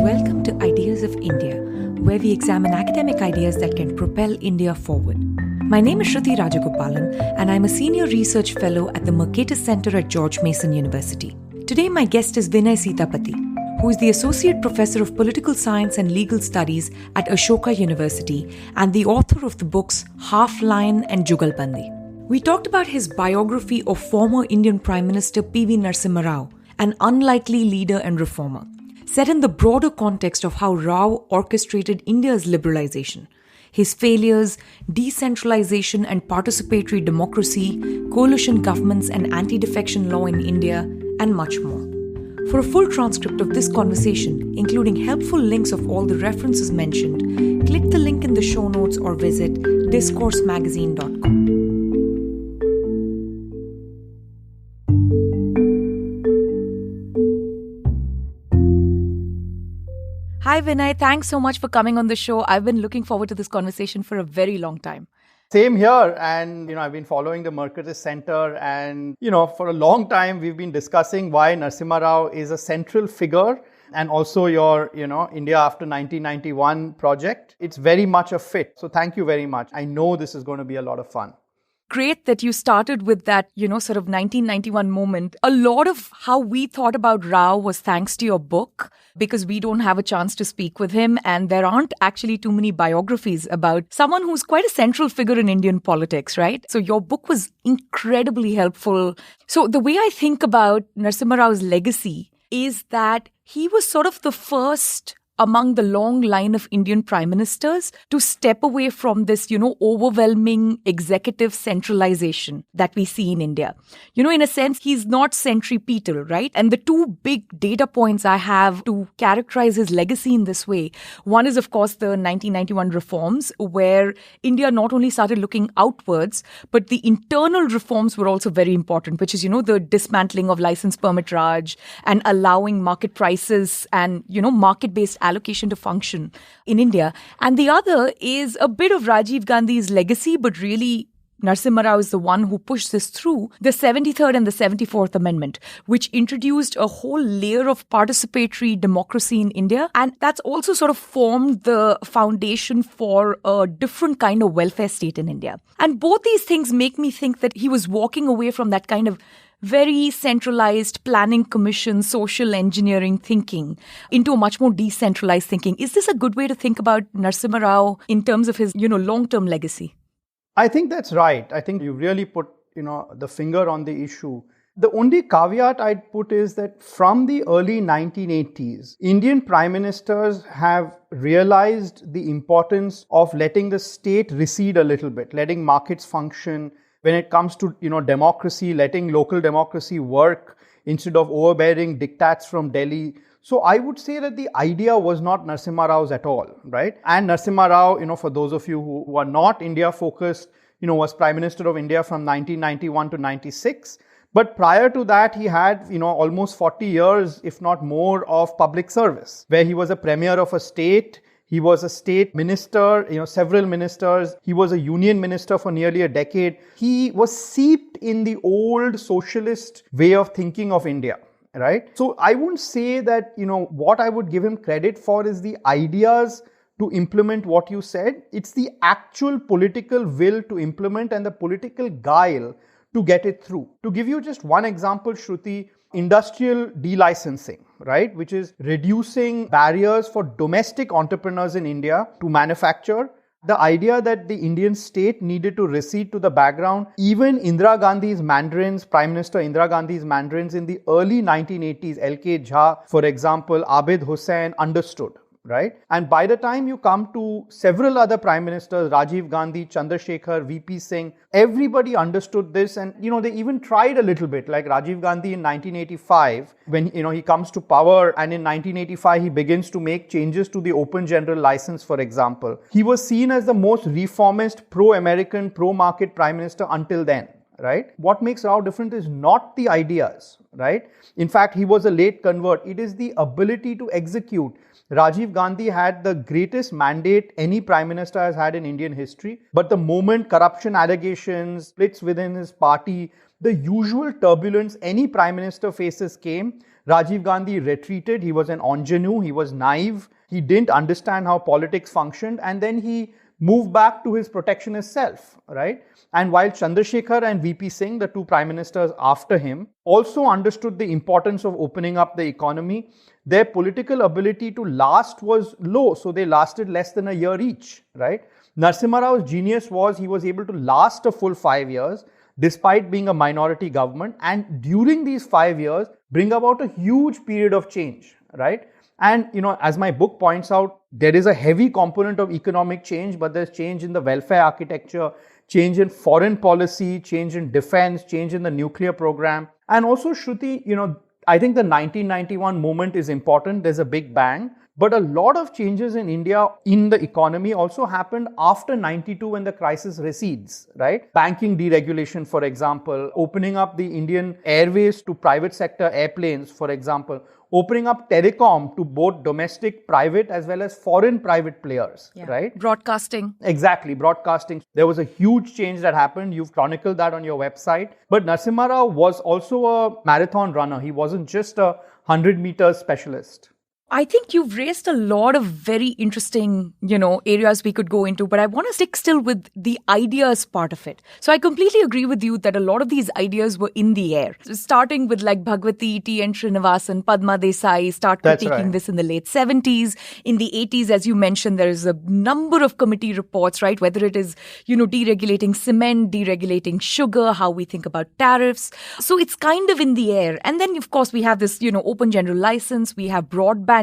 Welcome to Ideas of India, where we examine academic ideas that can propel India forward. My name is Shruti Rajagopalan, and I'm a senior research fellow at the Mercatus Center at George Mason University. Today, my guest is Vinay Sitapati, who is the Associate Professor of Political Science and Legal Studies at Ashoka University and the author of the books Half Lion and Jugalbandi. We talked about his biography of former Indian Prime Minister P.V. Narasimha Rao, an unlikely leader and reformer, set in the broader context of how Rao orchestrated India's liberalization, his failures, decentralization and participatory democracy, coalition governments and anti-defection law in India, and much more. For a full transcript of this conversation, including helpful links of all the references mentioned, click the link in the show notes or visit discoursemagazine.com. Hi Vinay, thanks so much for coming on the show. I've been looking forward to this conversation for a very long time. Same here. And, I've been following the Mercatus Center and, for a long time, we've been discussing why Narasimha Rao is a central figure and also your, India after 1991 project. It's very much a fit. So thank you very much. I know this is going to be a lot of fun. Great that you started with that, sort of 1991 moment. A lot of how we thought about Rao was thanks to your book, because we don't have a chance to speak with him. And there aren't actually too many biographies about someone who's quite a central figure in Indian politics, right? So your book was incredibly helpful. So the way I think about Narasimha Rao's legacy is that he was sort of the first among the long line of Indian prime ministers to step away from this, overwhelming executive centralization that we see in India. In a sense, he's not centripetal, right? And the two big data points I have to characterize his legacy in this way, one is, of course, the 1991 reforms, where India not only started looking outwards, but the internal reforms were also very important, which is, the dismantling of license permit Raj and allowing market prices and, market-based allocation to function in India. And the other is a bit of Rajiv Gandhi's legacy, but really Narasimha Rao is the one who pushed this through, the 73rd and the 74th Amendment, which introduced a whole layer of participatory democracy in India. And that's also sort of formed the foundation for a different kind of welfare state in India. And both these things make me think that he was walking away from that kind of very centralized planning commission, social engineering thinking into a much more decentralized thinking. Is this a good way to think about Narasimha Rao in terms of his, long-term legacy? I think that's right. I think you really put, the finger on the issue. The only caveat I'd put is that from the early 1980s, Indian prime ministers have realized the importance of letting the state recede a little bit, letting markets function. When it comes to, democracy, letting local democracy work instead of overbearing diktats from Delhi. So I would say that the idea was not Narasimha Rao's at all, right? And Narasimha Rao, for those of you who are not India focused, was Prime Minister of India from 1991 to 96. But prior to that, he had, almost 40 years, if not more, of public service, where he was a premier of a state. He was a state minister, several ministers. He was a union minister for nearly a decade. He was seeped in the old socialist way of thinking of India, right? So I wouldn't say that, what I would give him credit for is the ideas to implement what you said. It's the actual political will to implement and the political guile to get it through. To give you just one example, Shruti, industrial delicensing, right, which is reducing barriers for domestic entrepreneurs in India to manufacture. The idea that the Indian state needed to recede to the background, even Indira Gandhi's mandarins, Prime Minister Indira Gandhi's mandarins in the early 1980s, L.K. Jha, for example, Abid Hussain understood. Right? And by the time you come to several other prime ministers, Rajiv Gandhi, Chandrasekhar, VP Singh, everybody understood this. And, they even tried a little bit, like Rajiv Gandhi in 1985, when, he comes to power. And in 1985, he begins to make changes to the open general license, for example. He was seen as the most reformist, pro-American, pro-market prime minister until then. Right? What makes Rao different is not the ideas, right? In fact, he was a late convert. It is the ability to execute. Rajiv Gandhi had the greatest mandate any prime minister has had in Indian history. But the moment corruption allegations, splits within his party, the usual turbulence any prime minister faces came. Rajiv Gandhi retreated. He was an ingenue. He was naive. He didn't understand how politics functioned. And then he moved back to his protectionist self, right? And while Chandrasekhar and VP Singh, the two prime ministers after him, also understood the importance of opening up the economy, their political ability to last was low. So they lasted less than a year each, right? Narasimha Rao's genius was he was able to last a full 5 years despite being a minority government, and during these 5 years bring about a huge period of change, right? And, as my book points out, there is a heavy component of economic change, but there's change in the welfare architecture, change in foreign policy, change in defense, change in the nuclear program. And also, Shruti, I think the 1991 moment is important. There's a big bang. But a lot of changes in India in the economy also happened after 92 when the crisis recedes, right? Banking deregulation, for example, opening up the Indian airways to private sector airplanes, for example, opening up telecom to both domestic, private as well as foreign private players, right? Broadcasting. Exactly, broadcasting. There was a huge change that happened. You've chronicled that on your website. But Narasimha Rao was also a marathon runner. He wasn't just a 100-meter specialist. I think you've raised a lot of very interesting, areas we could go into, but I want to stick still with the ideas part of it. So I completely agree with you that a lot of these ideas were in the air. So starting with like Bhagwati, T.N. Srinivasan, Padma Desai, start critiquing this in the late 70s. In the 80s, as you mentioned, there is a number of committee reports, right? Whether it is, deregulating cement, deregulating sugar, how we think about tariffs. So it's kind of in the air. And then, of course, we have this, open general license, we have broadband.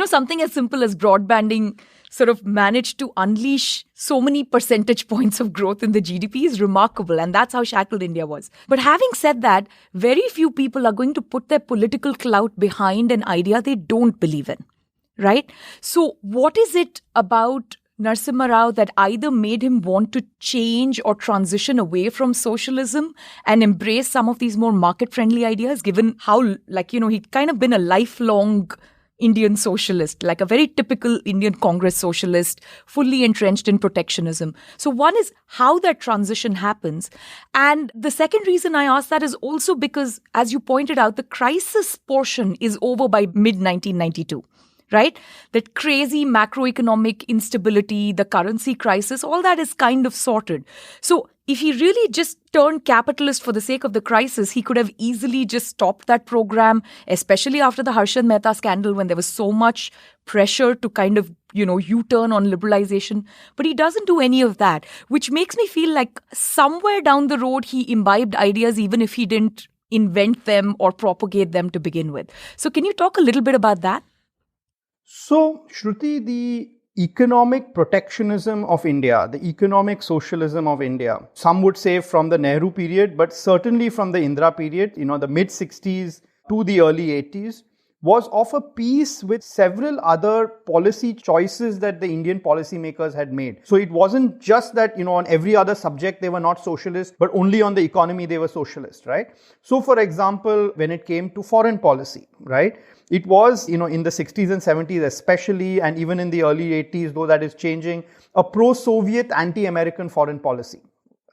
Something as simple as broadbanding sort of managed to unleash so many percentage points of growth in the GDP is remarkable. And that's how shackled India was. But having said that, very few people are going to put their political clout behind an idea they don't believe in, right? So what is it about Narasimha Rao that either made him want to change or transition away from socialism and embrace some of these more market-friendly ideas, given how, he'd kind of been a lifelong Indian socialist, like a very typical Indian Congress socialist, fully entrenched in protectionism. So one is how that transition happens. And the second reason I ask that is also because, as you pointed out, the crisis portion is over by mid-1992. Right? That crazy macroeconomic instability, the currency crisis, all that is kind of sorted. So if he really just turned capitalist for the sake of the crisis, he could have easily just stopped that program, especially after the Harshad Mehta scandal when there was so much pressure to kind of, U-turn on liberalization. But he doesn't do any of that, which makes me feel like somewhere down the road he imbibed ideas even if he didn't invent them or propagate them to begin with. So can you talk a little bit about that? So, Shruti, the economic protectionism of India, the economic socialism of India, some would say from the Nehru period, but certainly from the Indira period, the mid-60s to the early 80s, was of a piece with several other policy choices that the Indian policymakers had made. So it wasn't just that, on every other subject they were not socialist, but only on the economy they were socialist, right? So for example, when it came to foreign policy, right? It was, in the 60s and 70s especially, and even in the early 80s, though that is changing, a pro-Soviet anti-American foreign policy.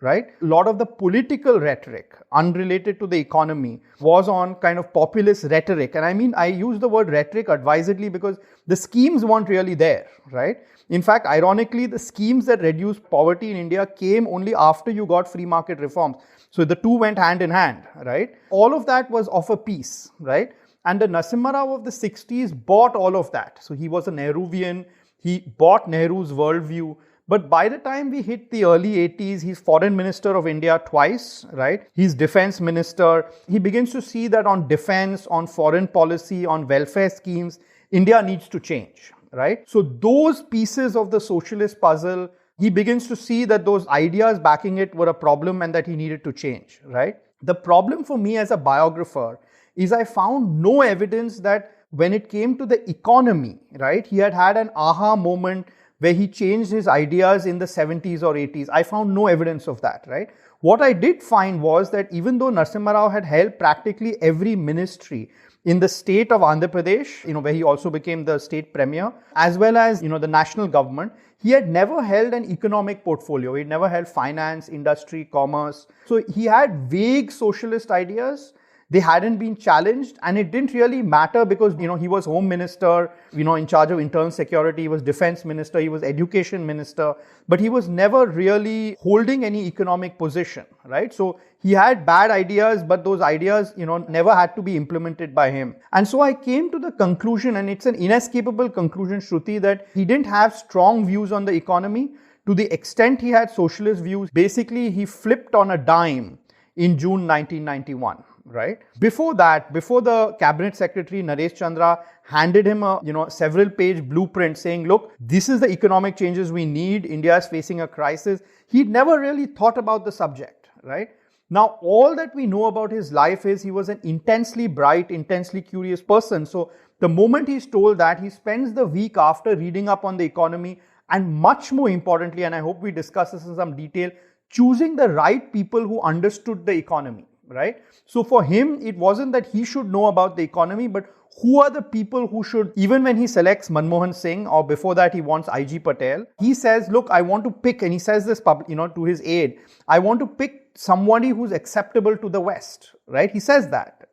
Right? A lot of the political rhetoric unrelated to the economy was on kind of populist rhetoric. And I use the word rhetoric advisedly because the schemes weren't really there, right? In fact, ironically, the schemes that reduced poverty in India came only after you got free market reforms. So the two went hand in hand, right? All of that was of a piece, right? And the Narasimha Rao of the 60s bought all of that. So he was a Nehruvian. He bought Nehru's worldview. But by the time we hit the early 80s, he's foreign minister of India twice, right? He's defense minister. He begins to see that on defense, on foreign policy, on welfare schemes, India needs to change, right? So those pieces of the socialist puzzle, he begins to see that those ideas backing it were a problem and that he needed to change, right? The problem for me as a biographer is I found no evidence that when it came to the economy, right, he had an aha moment where he changed his ideas in the 70s or 80s. I found no evidence of that, right? What I did find was that even though Narasimha Rao had held practically every ministry in the state of Andhra Pradesh, where he also became the state premier, as well as, the national government. He had never held an economic portfolio. He had never held finance, industry, commerce. So he had vague socialist ideas. They hadn't been challenged, and it didn't really matter because, he was home minister, in charge of internal security, he was defense minister, he was education minister, but he was never really holding any economic position, right? So he had bad ideas, but those ideas, never had to be implemented by him. And so I came to the conclusion, and it's an inescapable conclusion, Shruti, that he didn't have strong views on the economy. To the extent he had socialist views, basically he flipped on a dime in June 1991. Right? Before that, before the cabinet secretary Naresh Chandra handed him a several page blueprint saying, look, this is the economic changes we need. India is facing a crisis. He'd never really thought about the subject, right? Now, all that we know about his life is he was an intensely bright, intensely curious person. So the moment he's told that, he spends the week after reading up on the economy, and much more importantly, and I hope we discuss this in some detail, choosing the right people who understood the economy. Right? So for him, it wasn't that he should know about the economy, but who are the people who should, even when he selects Manmohan Singh, or before that he wants IG Patel, he says, look, I want to pick, and he says this to his aide, I want to pick somebody who's acceptable to the West, right? He says that,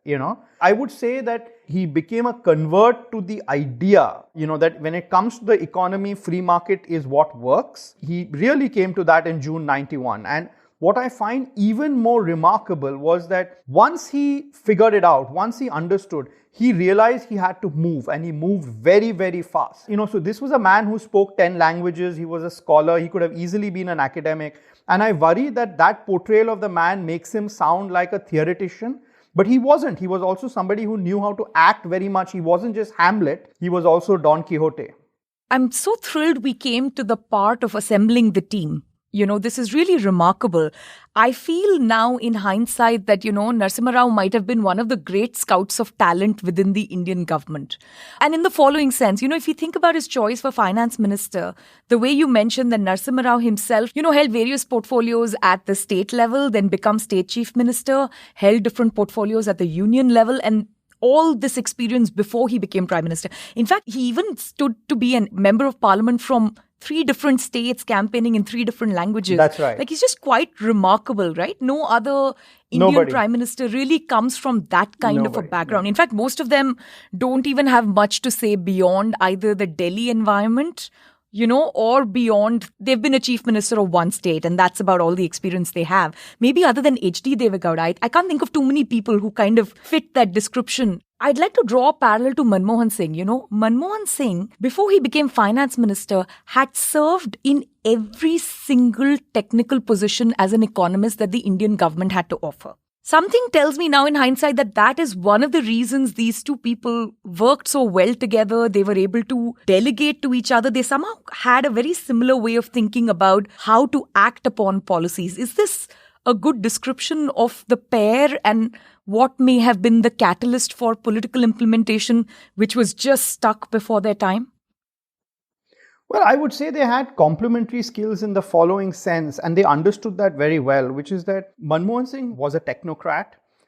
I would say that he became a convert to the idea, that when it comes to the economy, free market is what works. He really came to that in June 91. And what I find even more remarkable was that once he figured it out, once he understood, he realized he had to move, and he moved very, very fast. So this was a man who spoke 10 languages. He was a scholar. He could have easily been an academic. And I worry that portrayal of the man makes him sound like a theoretician. But he wasn't. He was also somebody who knew how to act very much. He wasn't just Hamlet. He was also Don Quixote. I'm so thrilled we came to the part of assembling the team. This is really remarkable. I feel now in hindsight that, Narasimha Rao might have been one of the great scouts of talent within the Indian government. And in the following sense, if you think about his choice for finance minister, the way you mentioned that Narasimha Rao himself, held various portfolios at the state level, then become state chief minister, held different portfolios at the union level, and all this experience before he became prime minister. In fact, he even stood to be a member of parliament from 3 different states, campaigning in 3 different languages. That's right. Like, he's just quite remarkable, right? No other Indian prime minister really comes from that kind of a background. In fact, most of them don't even have much to say beyond either the Delhi environment, or beyond. They've been a chief minister of one state, and that's about all the experience they have. Maybe other than H.D. Devegowda, I can't think of too many people who kind of fit that description. I'd like to draw a parallel to Manmohan Singh. Manmohan Singh, before he became finance minister, had served in every single technical position as an economist that the Indian government had to offer. Something tells me now in hindsight that is one of the reasons these two people worked so well together. They were able to delegate to each other. They somehow had a very similar way of thinking about how to act upon policies. Is this a good description of the pair and what may have been the catalyst for political implementation, which was just stuck before their time? Well, I would say they had complementary skills in the following sense, and they understood that very well, which is that Manmohan Singh was a technocrat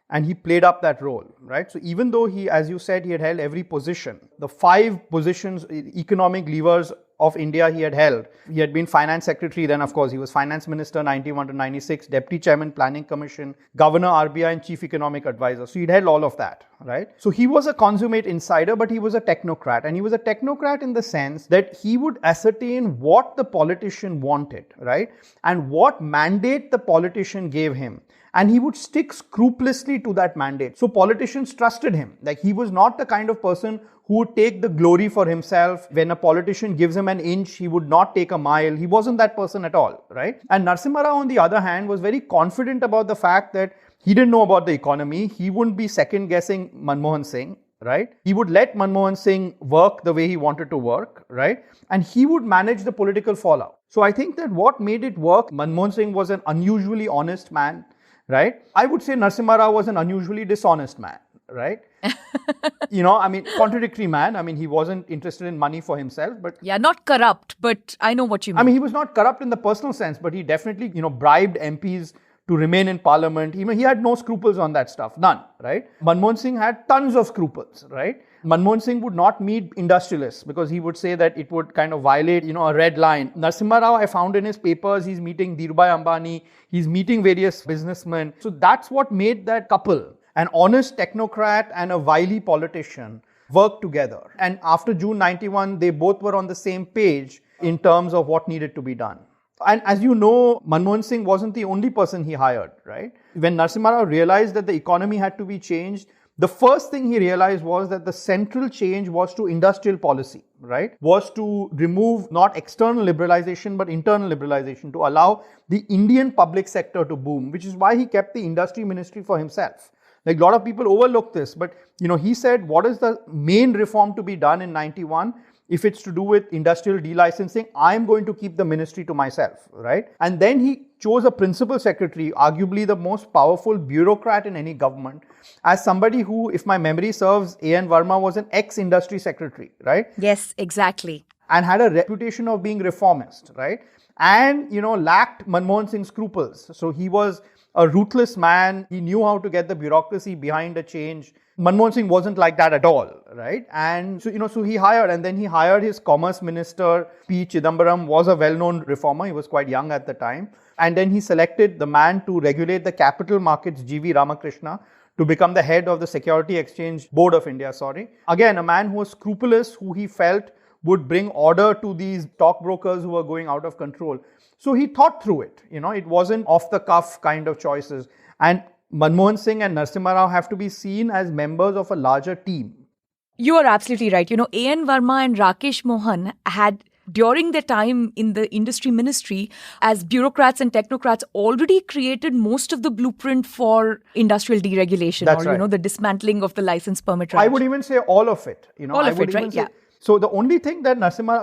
and he played up that role, right? So even though he, as you said, he had held every position, the 5 positions, economic levers of India he had held. He had been finance secretary, then of course he was finance minister 91 to 96, deputy chairman planning commission, governor RBI and chief economic advisor. So he'd held all of that, right? So he was a consummate insider, but he was a technocrat. And he was a technocrat in the sense that he would ascertain what the politician wanted, right? And what mandate the politician gave him. And he would stick scrupulously to that mandate. So politicians trusted him. Like, he was not the kind of person who would take the glory for himself. When a politician gives him an inch, he would not take a mile. He wasn't that person at all, right? And Narasimha Rao, on the other hand, was very confident about the fact that he didn't know about the economy. He wouldn't be second guessing Manmohan Singh, right? He would let Manmohan Singh work the way he wanted to work, right? And he would manage the political fallout. So I think that what made it work, Manmohan Singh was an unusually honest man, right? I would say Narasimha Rao was an unusually dishonest man, right? Contradictory man. He wasn't interested in money for himself, but... Yeah, not corrupt, but I know what you mean. He was not corrupt in the personal sense, but he definitely, bribed MPs to remain in parliament. He had no scruples on that stuff, none, right? Manmohan Singh had tons of scruples, right? Manmohan Singh would not meet industrialists because he would say that it would kind of violate, a red line. Narasimha Rao, I found in his papers, he's meeting Dhirubhai Ambani, he's meeting various businessmen. So that's what made that couple, an honest technocrat and a wily politician, work together. And after June 91, they both were on the same page in terms of what needed to be done. And as you know, Manmohan Singh wasn't the only person he hired, right? When Narasimha Rao realized that the economy had to be changed, the first thing he realized was that the central change was to industrial policy, right? Was to remove not external liberalization, but internal liberalization to allow the Indian public sector to boom, which is why he kept the industry ministry for himself. Like a lot of people overlook this, but he said, what is the main reform to be done in 91? If it's to do with industrial delicensing, I'm going to keep the ministry to myself, right? And then he chose a principal secretary, arguably the most powerful bureaucrat in any government, as somebody who, if my memory serves, A.N. Verma was an ex-industry secretary, right? Yes, exactly. And had a reputation of being reformist, right? And, lacked Manmohan Singh's scruples. So he was a ruthless man. He knew how to get the bureaucracy behind a change. Manmohan Singh wasn't like that at all, right? And so he hired, and then he hired his commerce minister, P. Chidambaram, was a well-known reformer. He was quite young at the time. And then he selected the man to regulate the capital markets, G.V. Ramakrishna, to become the head of the Security Exchange Board of India, Again, a man who was scrupulous, who he felt would bring order to these stockbrokers who were going out of control. So he thought through it. It wasn't off-the-cuff kind of choices. And Manmohan Singh and Narasimha Rao have to be seen as members of a larger team. You are absolutely right. A.N. Verma and Rakesh Mohan had, during their time in the industry ministry, as bureaucrats and technocrats, already created most of the blueprint for industrial deregulation. That's right. The dismantling of the license permit. I would even say all of it. All of it, right? Yeah. So the only thing that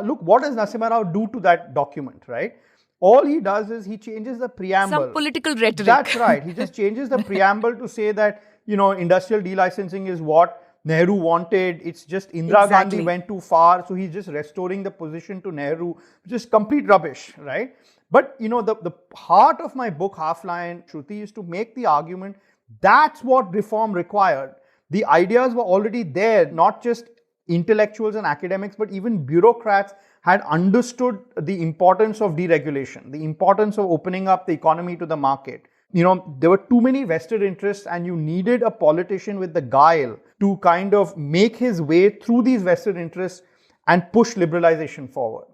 look, what does Narasimha Rao do to that document, right? All he does is he changes the preamble. Some political rhetoric. That's right. He just changes the preamble to say that, industrial delicensing is what Nehru wanted. It's just Indira Gandhi went too far. So he's just restoring the position to Nehru, which is complete rubbish, right? But, the heart of my book, Half Lion, Shruti, is to make the argument that's what reform required. The ideas were already there, not just intellectuals and academics, but even bureaucrats had understood the importance of deregulation, the importance of opening up the economy to the market. There were too many vested interests, and you needed a politician with the guile to kind of make his way through these vested interests and push liberalization forward.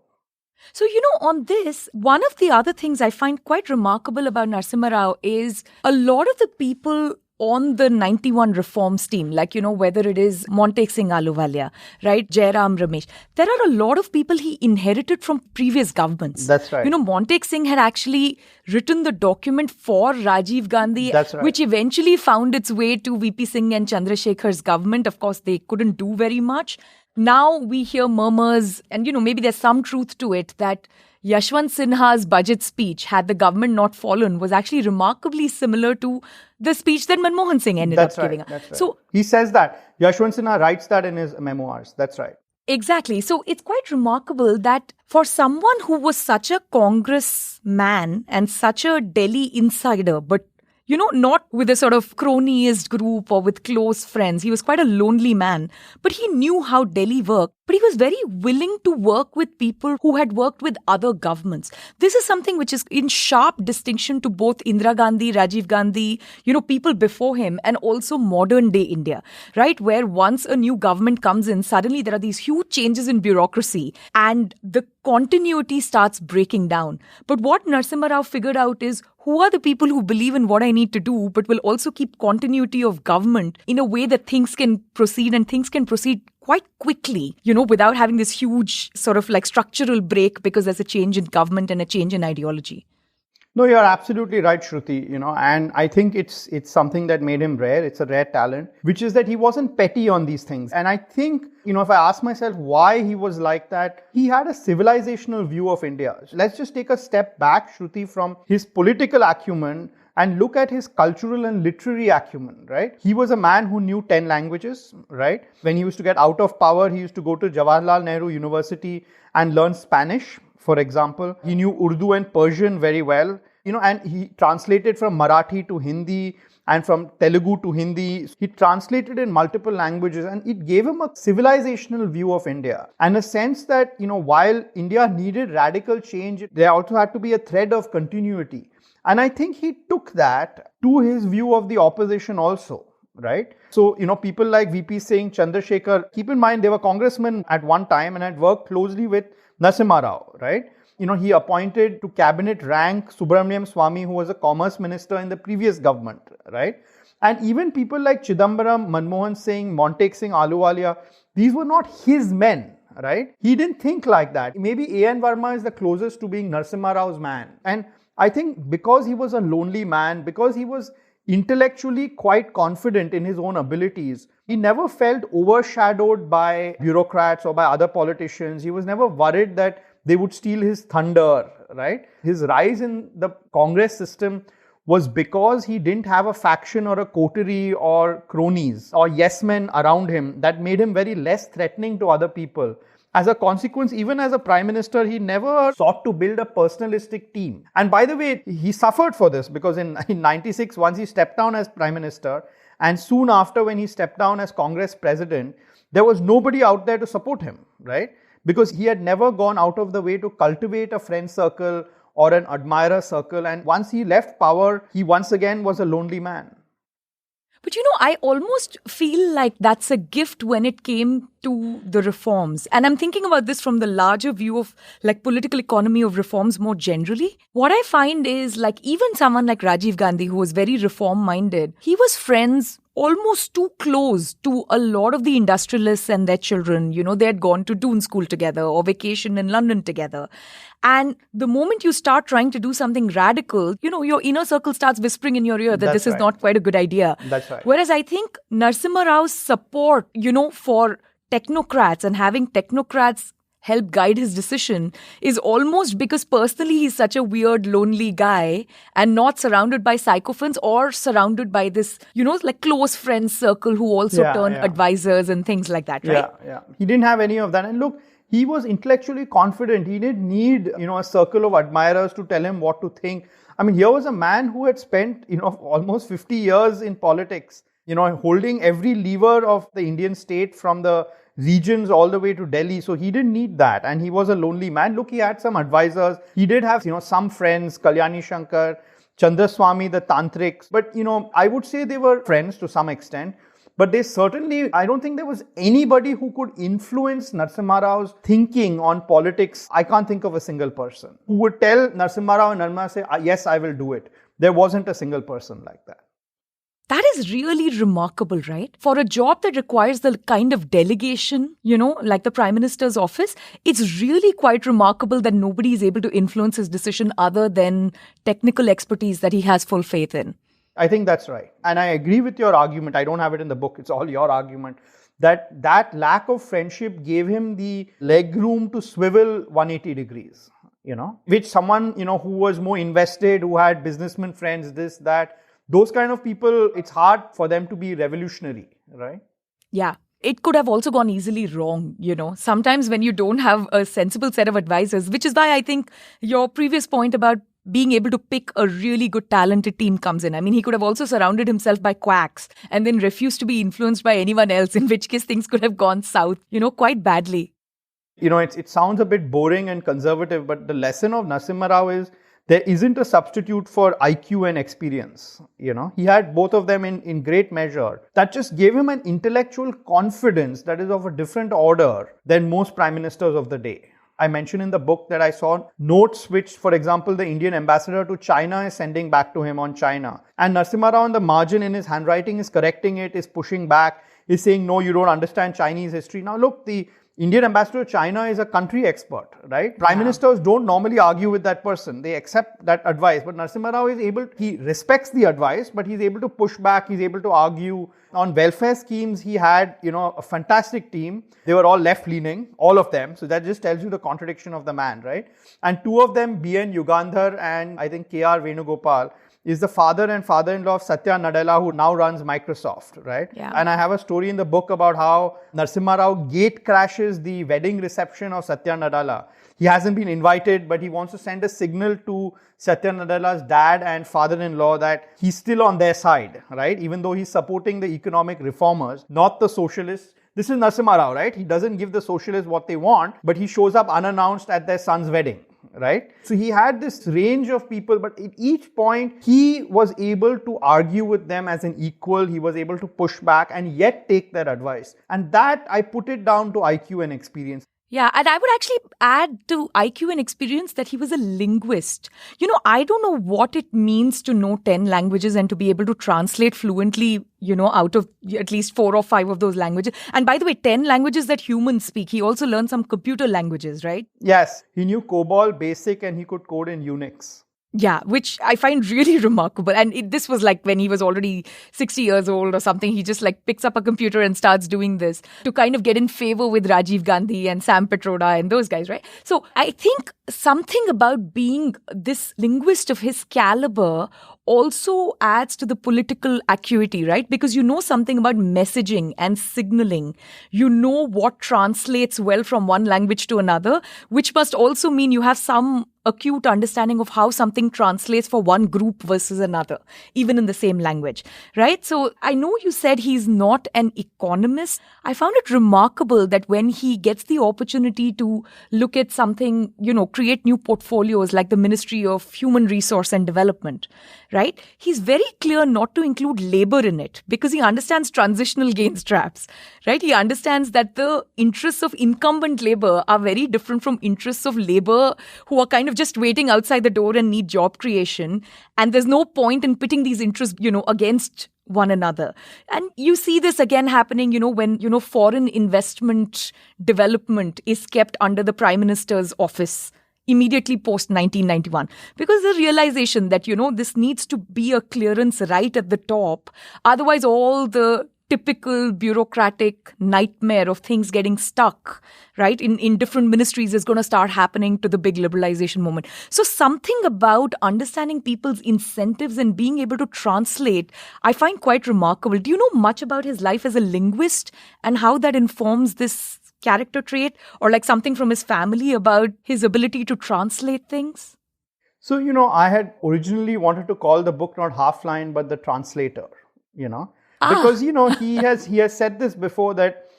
So, on this, one of the other things I find quite remarkable about Narasimha Rao is a lot of the people on the 91 reforms team, like, whether it is Montek Singh Ahluwalia, right, Jairam Ramesh, there are a lot of people he inherited from previous governments. That's right. Montek Singh had actually written the document for Rajiv Gandhi, That's right. which eventually found its way to VP Singh and Chandrasekhar's government. Of course, they couldn't do very much. Now we hear murmurs, and maybe there's some truth to it, that Yashwant Sinha's budget speech, had the government not fallen, was actually remarkably similar to the speech that Manmohan Singh ended up giving. That's right. So he says that. Yashwant Sinha writes that in his memoirs. That's right. Exactly. So it's quite remarkable that for someone who was such a congressman and such a Delhi insider, but not with a sort of cronyist group or with close friends. He was quite a lonely man, but he knew how Delhi worked. But he was very willing to work with people who had worked with other governments. This is something which is in sharp distinction to both Indira Gandhi, Rajiv Gandhi, people before him, and also modern day India, right? Where once a new government comes in, suddenly there are these huge changes in bureaucracy and the continuity starts breaking down. But what Narasimha Rao figured out is, who are the people who believe in what I need to do, but will also keep continuity of government in a way that things can proceed, and things can proceed quite quickly, without having this huge sort of like structural break because there's a change in government and a change in ideology. No, you're absolutely right, Shruti, and I think it's something that made him rare. It's a rare talent, which is that he wasn't petty on these things. And I think, if I ask myself why he was like that, he had a civilizational view of India. Let's just take a step back, Shruti, from his political acumen and look at his cultural and literary acumen, right? He was a man who knew 10 languages, right? When he used to get out of power, he used to go to Jawaharlal Nehru University and learn Spanish, for example. He knew Urdu and Persian very well. And he translated from Marathi to Hindi and from Telugu to Hindi. He translated in multiple languages, and it gave him a civilizational view of India and a sense that, while India needed radical change, there also had to be a thread of continuity. And I think he took that to his view of the opposition also, right? So, people like VP Singh, Chandrasekhar, keep in mind they were congressmen at one time and had worked closely with Narasimha Rao, right? He appointed to cabinet rank Subramaniam Swamy, who was a commerce minister in the previous government, right? And even people like Chidambaram, Manmohan Singh, Montek Singh Ahluwalia, these were not his men, right? He didn't think like that. Maybe A.N. Verma is the closest to being Narasimha Rao's man. And I think because he was a lonely man, because he was intellectually quite confident in his own abilities, he never felt overshadowed by bureaucrats or by other politicians. He was never worried that they would steal his thunder, right? His rise in the Congress system was because he didn't have a faction or a coterie or cronies or yes men around him that made him very less threatening to other people. As a consequence, even as a prime minister, he never sought to build a personalistic team. And by the way, he suffered for this because in 96, once he stepped down as prime minister, and soon after when he stepped down as Congress president, there was nobody out there to support him, right? Because he had never gone out of the way to cultivate a friend circle or an admirer circle. And once he left power, he once again was a lonely man. But I almost feel like that's a gift when it came to the reforms. And I'm thinking about this from the larger view of like political economy of reforms more generally. What I find is like even someone like Rajiv Gandhi, who was very reform-minded, he was friends almost too close to a lot of the industrialists and their children. They had gone to Doon School together or vacation in London together. And the moment you start trying to do something radical, your inner circle starts whispering in your ear that this is not quite a good idea. That's right. Whereas I think Narasimha Rao's support, for technocrats and having technocrats help guide his decision is almost because personally he's such a weird, lonely guy and not surrounded by sycophants or surrounded by this, like close friend circle who also turn advisors and things like that, right? Yeah. He didn't have any of that. And look, he was intellectually confident. He didn't need, a circle of admirers to tell him what to think. I mean, here was a man who had spent, almost 50 years in politics, holding every lever of the Indian state from the regions all the way to Delhi. So he didn't need that. And he was a lonely man. Look, he had some advisors. He did have, some friends, Kalyani Shankar, Chandraswamy, the tantrics. But, I would say they were friends to some extent. But they certainly, I don't think there was anybody who could influence Narasimha Rao's thinking on politics. I can't think of a single person who would tell Narasimha Rao and Narma say, yes, I will do it. There wasn't a single person like that. That is really remarkable, right? For a job that requires the kind of delegation, like the Prime Minister's office, it's really quite remarkable that nobody is able to influence his decision other than technical expertise that he has full faith in. I think that's right. And I agree with your argument. I don't have it in the book. It's all your argument. That lack of friendship gave him the leg room to swivel 180 degrees, which someone, who was more invested, who had businessman friends, this, that, those kind of people, it's hard for them to be revolutionary, right? Yeah. It could have also gone easily wrong, Sometimes when you don't have a sensible set of advisors, which is why I think your previous point about being able to pick a really good talented team comes in. I mean, he could have also surrounded himself by quacks and then refused to be influenced by anyone else, in which case things could have gone south, quite badly. It sounds a bit boring and conservative, but the lesson of Narasimha Rao is there isn't a substitute for IQ and experience. He had both of them in great measure. That just gave him an intellectual confidence that is of a different order than most prime ministers of the day. I mentioned in the book that I saw notes which, for example, the Indian ambassador to China is sending back to him on China. And Narasimha Rao on the margin in his handwriting is correcting it, is pushing back, is saying, no, you don't understand Chinese history. Now look, the Indian ambassador to China is a country expert, right? Prime ministers don't normally argue with that person. They accept that advice. But Narasimha Rao he respects the advice, but he's able to push back, he's able to argue. On welfare schemes, he had, a fantastic team. They were all left-leaning, all of them. So that just tells you the contradiction of the man, right? And two of them, B.N. Yugandhar and I think K.R. Venugopal, is the father and father-in-law of Satya Nadella, who now runs Microsoft, right? Yeah. And I have a story in the book about how Narasimha Rao gate crashes the wedding reception of Satya Nadella. He hasn't been invited, but he wants to send a signal to Satya Nadella's dad and father-in-law that he's still on their side, right? Even though he's supporting the economic reformers, not the socialists. This is Narasimha Rao, right? He doesn't give the socialists what they want, but he shows up unannounced at their son's wedding, right? So he had this range of people, but at each point, he was able to argue with them as an equal. He was able to push back and yet take their advice. And that, I put it down to IQ and experience. Yeah, and I would actually add to IQ and experience that he was a linguist. I don't know what it means to know 10 languages and to be able to translate fluently, out of at least 4 or 5 of those languages. And by the way, 10 languages that humans speak. He also learned some computer languages, right? Yes, he knew COBOL, BASIC, and he could code in Unix. Yeah, which I find really remarkable. And this was like when he was already 60 years old or something. He just like picks up a computer and starts doing this to kind of get in favor with Rajiv Gandhi and Sam Petroda and those guys, right? So I think something about being this linguist of his caliber also adds to the political acuity, right? Because you know something about messaging and signaling. You know what translates well from one language to another, which must also mean you have some acute understanding of how something translates for one group versus another, even in the same language, right? So I know you said he's not an economist. I found it remarkable that when he gets the opportunity to look at something, create new portfolios like the Ministry of Human Resource and Development, right? He's very clear not to include labor in it because he understands transitional gains traps, right? He understands that the interests of incumbent labor are very different from interests of labor who are kind of just waiting outside the door and need job creation. And there's no point in pitting these interests, against one another. And you see this again happening, when, foreign investment development is kept under the Prime Minister's office immediately post 1991, because the realization that, this needs to be a clearance right at the top. Otherwise, all the typical bureaucratic nightmare of things getting stuck, right, in different ministries is going to start happening to the big liberalization moment. So something about understanding people's incentives and being able to translate, I find quite remarkable. Do you know much about his life as a linguist and how that informs this character trait, or like something from his family about his ability to translate things? So, I had originally wanted to call the book not Half-Line, but The Translator, because, he has said this before that,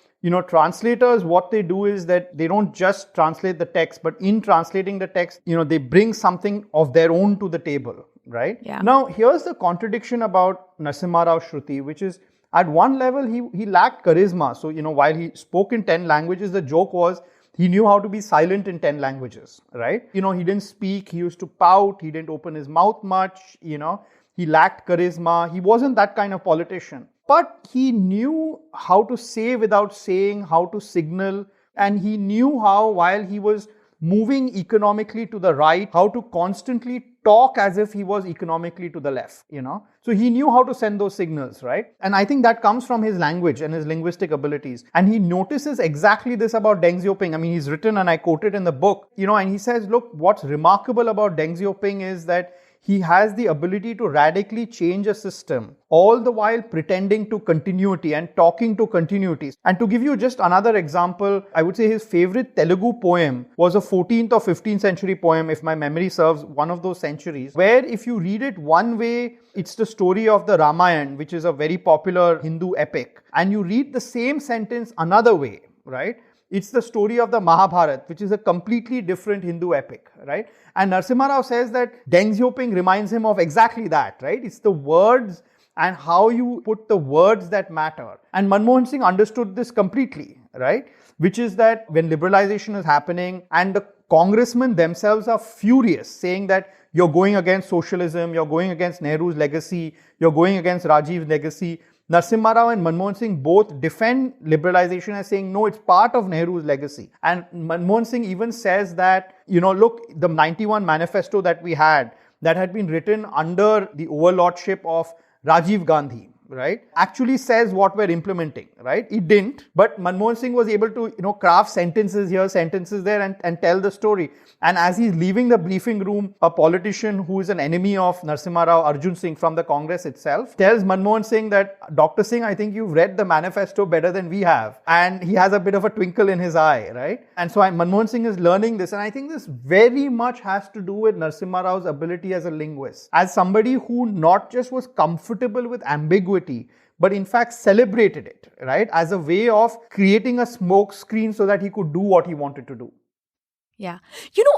translators, what they do is that they don't just translate the text, but in translating the text, they bring something of their own to the table, right? Yeah. Now, here's the contradiction about Narasimha Rao Shruti, which is at one level, he lacked charisma. So, while he spoke in 10 languages, the joke was he knew how to be silent in 10 languages, right? He didn't speak. He used to pout. He didn't open his mouth much, He lacked charisma. He wasn't that kind of politician. But he knew how to say without saying, how to signal. And he knew how, while he was moving economically to the right, how to constantly talk as if he was economically to the left, So he knew how to send those signals, right? And I think that comes from his language and his linguistic abilities. And he notices exactly this about Deng Xiaoping. I mean, he's written, and I quote it in the book, and he says, look, what's remarkable about Deng Xiaoping is that he has the ability to radically change a system, all the while pretending to continuity and talking to continuities. And to give you just another example, I would say his favorite Telugu poem was a 14th or 15th century poem, if my memory serves, one of those centuries, where if you read it one way, it's the story of the Ramayana, which is a very popular Hindu epic. And you read the same sentence another way, right? It's the story of the Mahabharata, which is a completely different Hindu epic, right? And Narasimha Rao says that Deng Xiaoping reminds him of exactly that, right? It's the words and how you put the words that matter. And Manmohan Singh understood this completely, right? Which is that when liberalization is happening and the congressmen themselves are furious, saying that you're going against socialism, you're going against Nehru's legacy, you're going against Rajiv's legacy, Narasimha Rao and Manmohan Singh both defend liberalization as saying, no, it's part of Nehru's legacy. And Manmohan Singh even says that, look, the 91 manifesto that we had, that had been written under the overlordship of Rajiv Gandhi, right, actually says what we're implementing, right? It didn't, but Manmohan Singh was able to, craft sentences here, sentences there, and tell the story. And as he's leaving the briefing room, a politician who is an enemy of Narasimha Rao, Arjun Singh from the Congress itself, tells Manmohan Singh that, Dr. Singh, I think you've read the manifesto better than we have. And he has a bit of a twinkle in his eye, right? And so Manmohan Singh is learning this. And I think this very much has to do with Narasimha Rao's ability as a linguist, as somebody who not just was comfortable with ambiguity, but in fact celebrated it, right, as a way of creating a smoke screen so that he could do what he wanted to do. Yeah.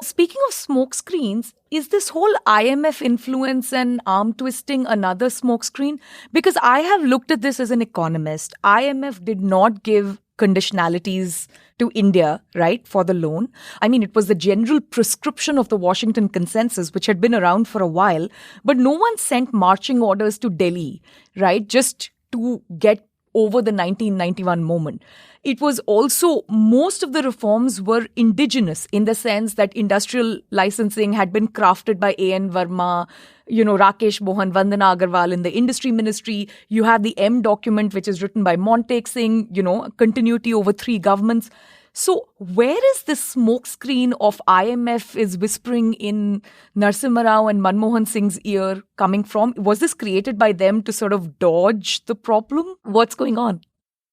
Speaking of smoke screens, is this whole IMF influence and arm twisting another smoke screen? Because I have looked at this as an economist. IMF did not give conditionalities to India, right, for the loan. I mean, it was the general prescription of the Washington Consensus, which had been around for a while, but no one sent marching orders to Delhi, right, just to get over the 1991 moment. It was also, most of the reforms were indigenous in the sense that industrial licensing had been crafted by A.N. Verma, Rakesh Mohan, Vandana Agarwal in the industry ministry. You have the M document, which is written by Montek Singh, continuity over 3 governments. So where is this smokescreen of IMF is whispering in Narasimha Rao and Manmohan Singh's ear coming from? Was this created by them to sort of dodge the problem? What's going on?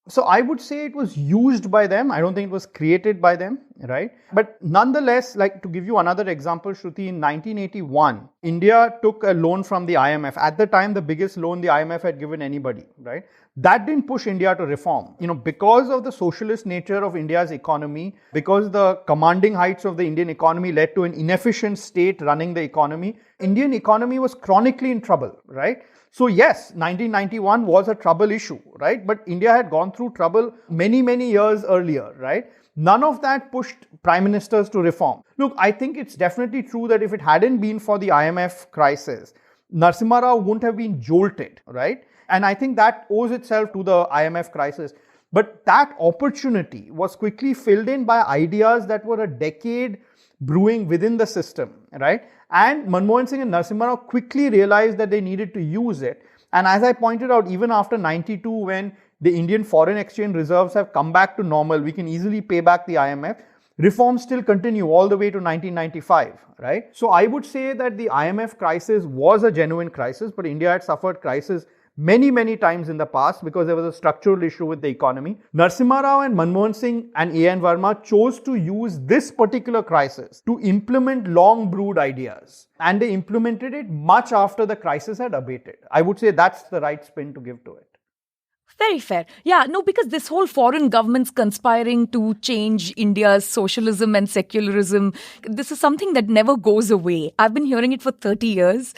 So I would say it was used by them. I don't think it was created by them, right? But nonetheless, like to give you another example, Shruti, in 1981, India took a loan from the IMF. At the time, the biggest loan the IMF had given anybody, right? That didn't push India to reform. Because of the socialist nature of India's economy, because the commanding heights of the Indian economy led to an inefficient state running the economy, Indian economy was chronically in trouble, right? So yes, 1991 was a trouble issue, right? But India had gone through trouble many, many years earlier, right? None of that pushed prime ministers to reform. Look, I think it's definitely true that if it hadn't been for the IMF crisis, Narasimha Rao wouldn't have been jolted, right? And I think that owes itself to the IMF crisis. But that opportunity was quickly filled in by ideas that were a decade brewing within the system, right? And Manmohan Singh and Narasimha Rao quickly realized that they needed to use it. And as I pointed out, even after 92, when the Indian foreign exchange reserves have come back to normal, we can easily pay back the IMF. Reforms still continue all the way to 1995, right? So I would say that the IMF crisis was a genuine crisis, but India had suffered crisis many, many times in the past because there was a structural issue with the economy. Narasimha Rao and Manmohan Singh and A.N. Verma chose to use this particular crisis to implement long-brewed ideas. And they implemented it much after the crisis had abated. I would say that's the right spin to give to it. Very fair. Yeah, no, because this whole foreign governments conspiring to change India's socialism and secularism, this is something that never goes away. I've been hearing it for 30 years.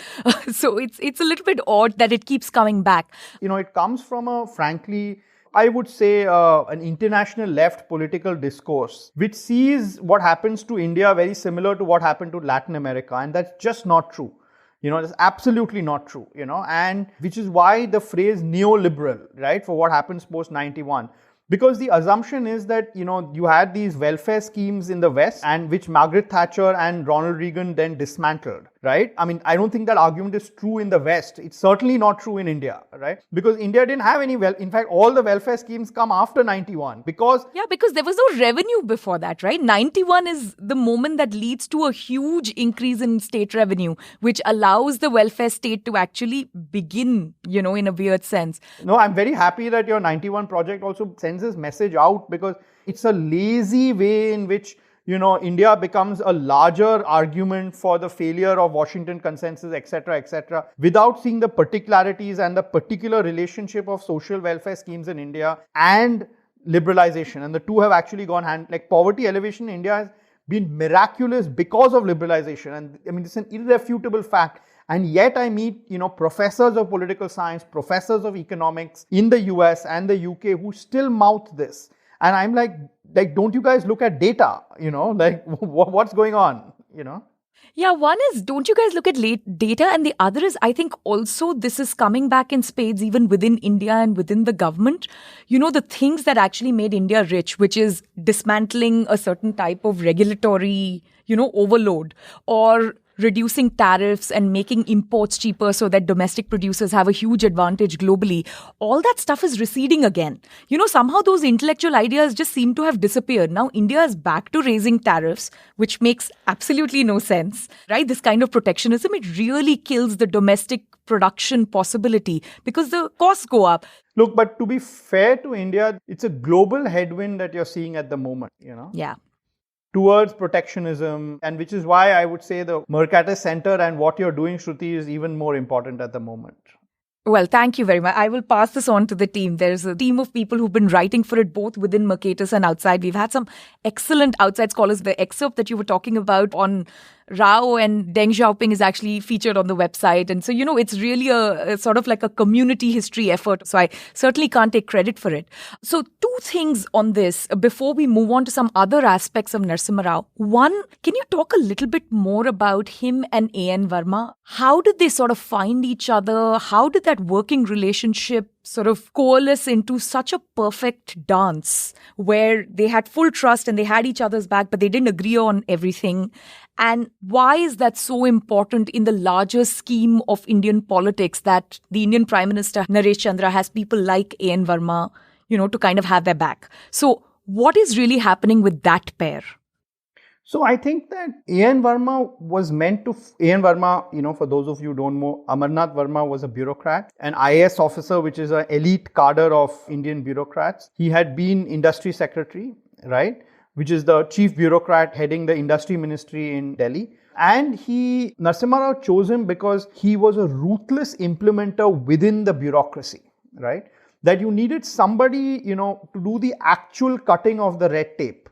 So it's a little bit odd that it keeps coming back. It comes from a, frankly, I would say an international left political discourse, which sees what happens to India very similar to what happened to Latin America. And that's just not true. It's absolutely not true, and which is why the phrase neoliberal, right, for what happens post 91. Because the assumption is that, you had these welfare schemes in the West and which Margaret Thatcher and Ronald Reagan then dismantled, right? I mean, I don't think that argument is true in the West. It's certainly not true in India, right? Because India didn't have any, in fact, all the welfare schemes come after 91 because... Yeah, because there was no revenue before that, right? 91 is the moment that leads to a huge increase in state revenue, which allows the welfare state to actually begin, in a weird sense. No, I'm very happy that your 91 project also sends this message out because it's a lazy way in which India becomes a larger argument for the failure of Washington Consensus, etc., without seeing the particularities and the particular relationship of social welfare schemes in India and liberalization. And the two have actually gone hand, like poverty elevation in India has been miraculous because of liberalization. And I mean, it's an irrefutable fact. And yet I meet, professors of political science, professors of economics in the US and the UK who still mouth this. And I'm like, don't you guys look at data? What's going on? Yeah, one is, don't you guys look at data? And the other is, I think also this is coming back in spades even within India and within the government. The things that actually made India rich, which is dismantling a certain type of regulatory, overload, or reducing tariffs and making imports cheaper so that domestic producers have a huge advantage globally, all that stuff is receding again. Somehow those intellectual ideas just seem to have disappeared. Now India is back to raising tariffs, which makes absolutely no sense, right? This kind of protectionism, it really kills the domestic production possibility because the costs go up. Look, but to be fair to India, it's a global headwind that you're seeing at the moment, Yeah. towards protectionism, and which is why I would say the Mercatus Center and what you're doing, Shruti, is even more important at the moment. Well, thank you very much. I will pass this on to the team. There's a team of people who've been writing for it both within Mercatus and outside. We've had some excellent outside scholars. The excerpt that you were talking about on Rao and Deng Xiaoping is actually featured on the website. And so, it's really a sort of like a community history effort. So I certainly can't take credit for it. So two things on this before we move on to some other aspects of Narasimha Rao. One, can you talk a little bit more about him and A.N. Verma? How did they sort of find each other? How did that working relationship sort of coalesce into such a perfect dance where they had full trust and they had each other's back, but they didn't agree on everything? And why is that so important in the larger scheme of Indian politics that the Indian Prime Minister Naresh Chandra has people like A.N. Verma, to kind of have their back? So what is really happening with that pair? So I think that A.N. Verma was meant to, A.N. Verma, for those of you who don't know, Amarnath Verma was a bureaucrat, an IAS officer, which is an elite cadre of Indian bureaucrats. He had been industry secretary, right, which is the chief bureaucrat heading the industry ministry in Delhi. And Narasimha Rao chose him because he was a ruthless implementer within the bureaucracy, right? That you needed somebody, to do the actual cutting of the red tape.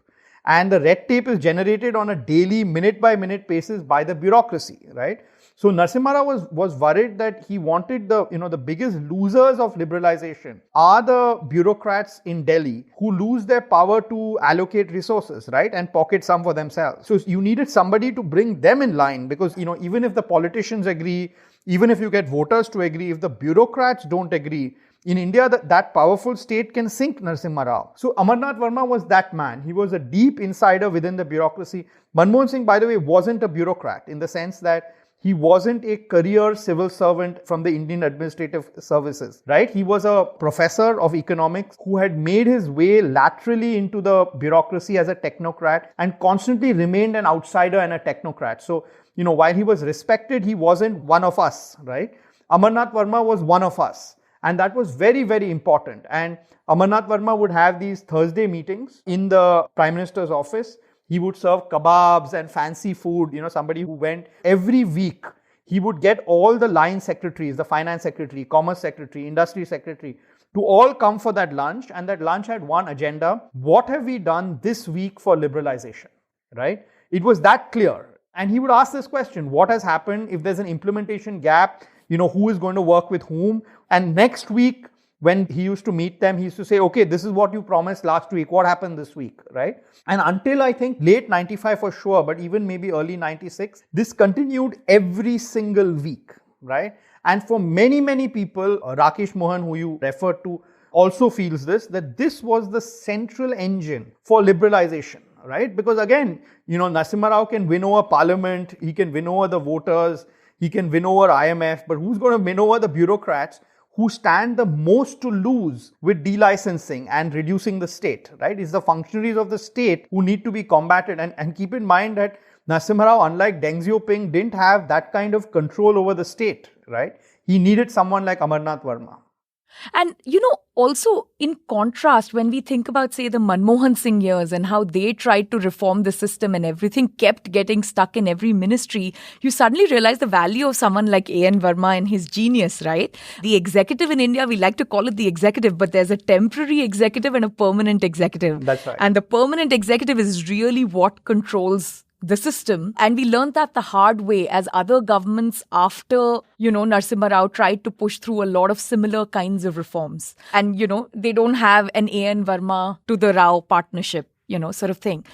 And the red tape is generated on a daily, minute-by-minute basis by the bureaucracy, right? So Narasimha Rao was worried that he wanted the biggest losers of liberalization are the bureaucrats in Delhi who lose their power to allocate resources, right? And pocket some for themselves. So you needed somebody to bring them in line because, even if the politicians agree, even if you get voters to agree, if the bureaucrats don't agree, in India, that powerful state can sink Narasimha Rao. So Amarnath Verma was that man. He was a deep insider within the bureaucracy. Manmohan Singh, by the way, wasn't a bureaucrat in the sense that he wasn't a career civil servant from the Indian Administrative Services, right? He was a professor of economics who had made his way laterally into the bureaucracy as a technocrat and constantly remained an outsider and a technocrat. So, while he was respected, he wasn't one of us, right? Amarnath Verma was one of us. And that was very, very important. And Amarnath Verma would have these Thursday meetings in the Prime Minister's office. He would serve kebabs and fancy food, somebody who went every week. He would get all the line secretaries, the finance secretary, commerce secretary, industry secretary, to all come for that lunch. And that lunch had one agenda. What have we done this week for liberalization, right? It was that clear. And he would ask this question, what has happened if there's an implementation gap? Who is going to work with whom? And next week, when he used to meet them, he used to say, okay, this is what you promised last week. What happened this week, right? And until I think late 95 for sure, but even maybe early 96, this continued every single week, right? And for many, many people, Rakesh Mohan, who you referred to, also feels that this was the central engine for liberalization, right? Because again, Narasimha Rao can win over parliament, he can win over the voters, he can win over IMF, but who's going to win over the bureaucrats who stand the most to lose with delicensing and reducing the state, right? It's the functionaries of the state who need to be combated. And keep in mind that Narasimha Rao, unlike Deng Xiaoping, didn't have that kind of control over the state, right? He needed someone like Amarnath Verma. And, also in contrast, when we think about, say, the Manmohan Singh years and how they tried to reform the system and everything kept getting stuck in every ministry, you suddenly realize the value of someone like A.N. Verma and his genius, right? The executive in India, we like to call it the executive, but there's a temporary executive and a permanent executive. That's right. And the permanent executive is really what controls the system. And we learned that the hard way as other governments after, Narasimha Rao tried to push through a lot of similar kinds of reforms. And, they don't have an A.N. Verma to the Rao partnership, sort of thing.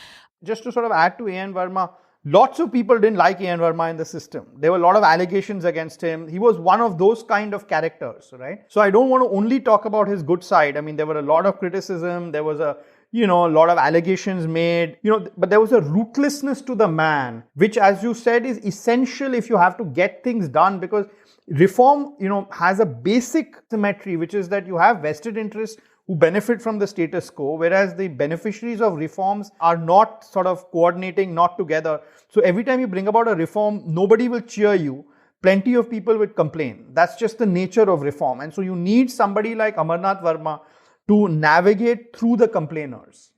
Just to sort of add to A.N. Verma, lots of people didn't like A.N. Verma in the system. There were a lot of allegations against him. He was one of those kind of characters, right? So I don't want to only talk about his good side. I mean, there were a lot of criticism. There was a a lot of allegations made, but there was a ruthlessness to the man, which, as you said, is essential if you have to get things done, because reform, has a basic symmetry, which is that you have vested interests who benefit from the status quo, whereas the beneficiaries of reforms are not sort of coordinating, not together. So every time you bring about a reform, nobody will cheer you. Plenty of people will complain. That's just the nature of reform. And so you need somebody like Amarnath Verma to navigate through the complainers.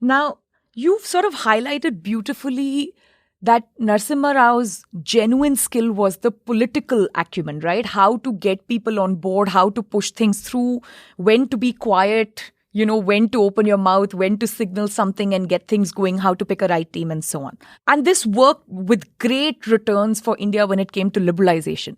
Now, you've sort of highlighted beautifully that Narasimha Rao's genuine skill was the political acumen, right? How to get people on board, how to push things through, when to be quiet, when to open your mouth, when to signal something and get things going, how to pick a right team and so on. And this worked with great returns for India when it came to liberalization.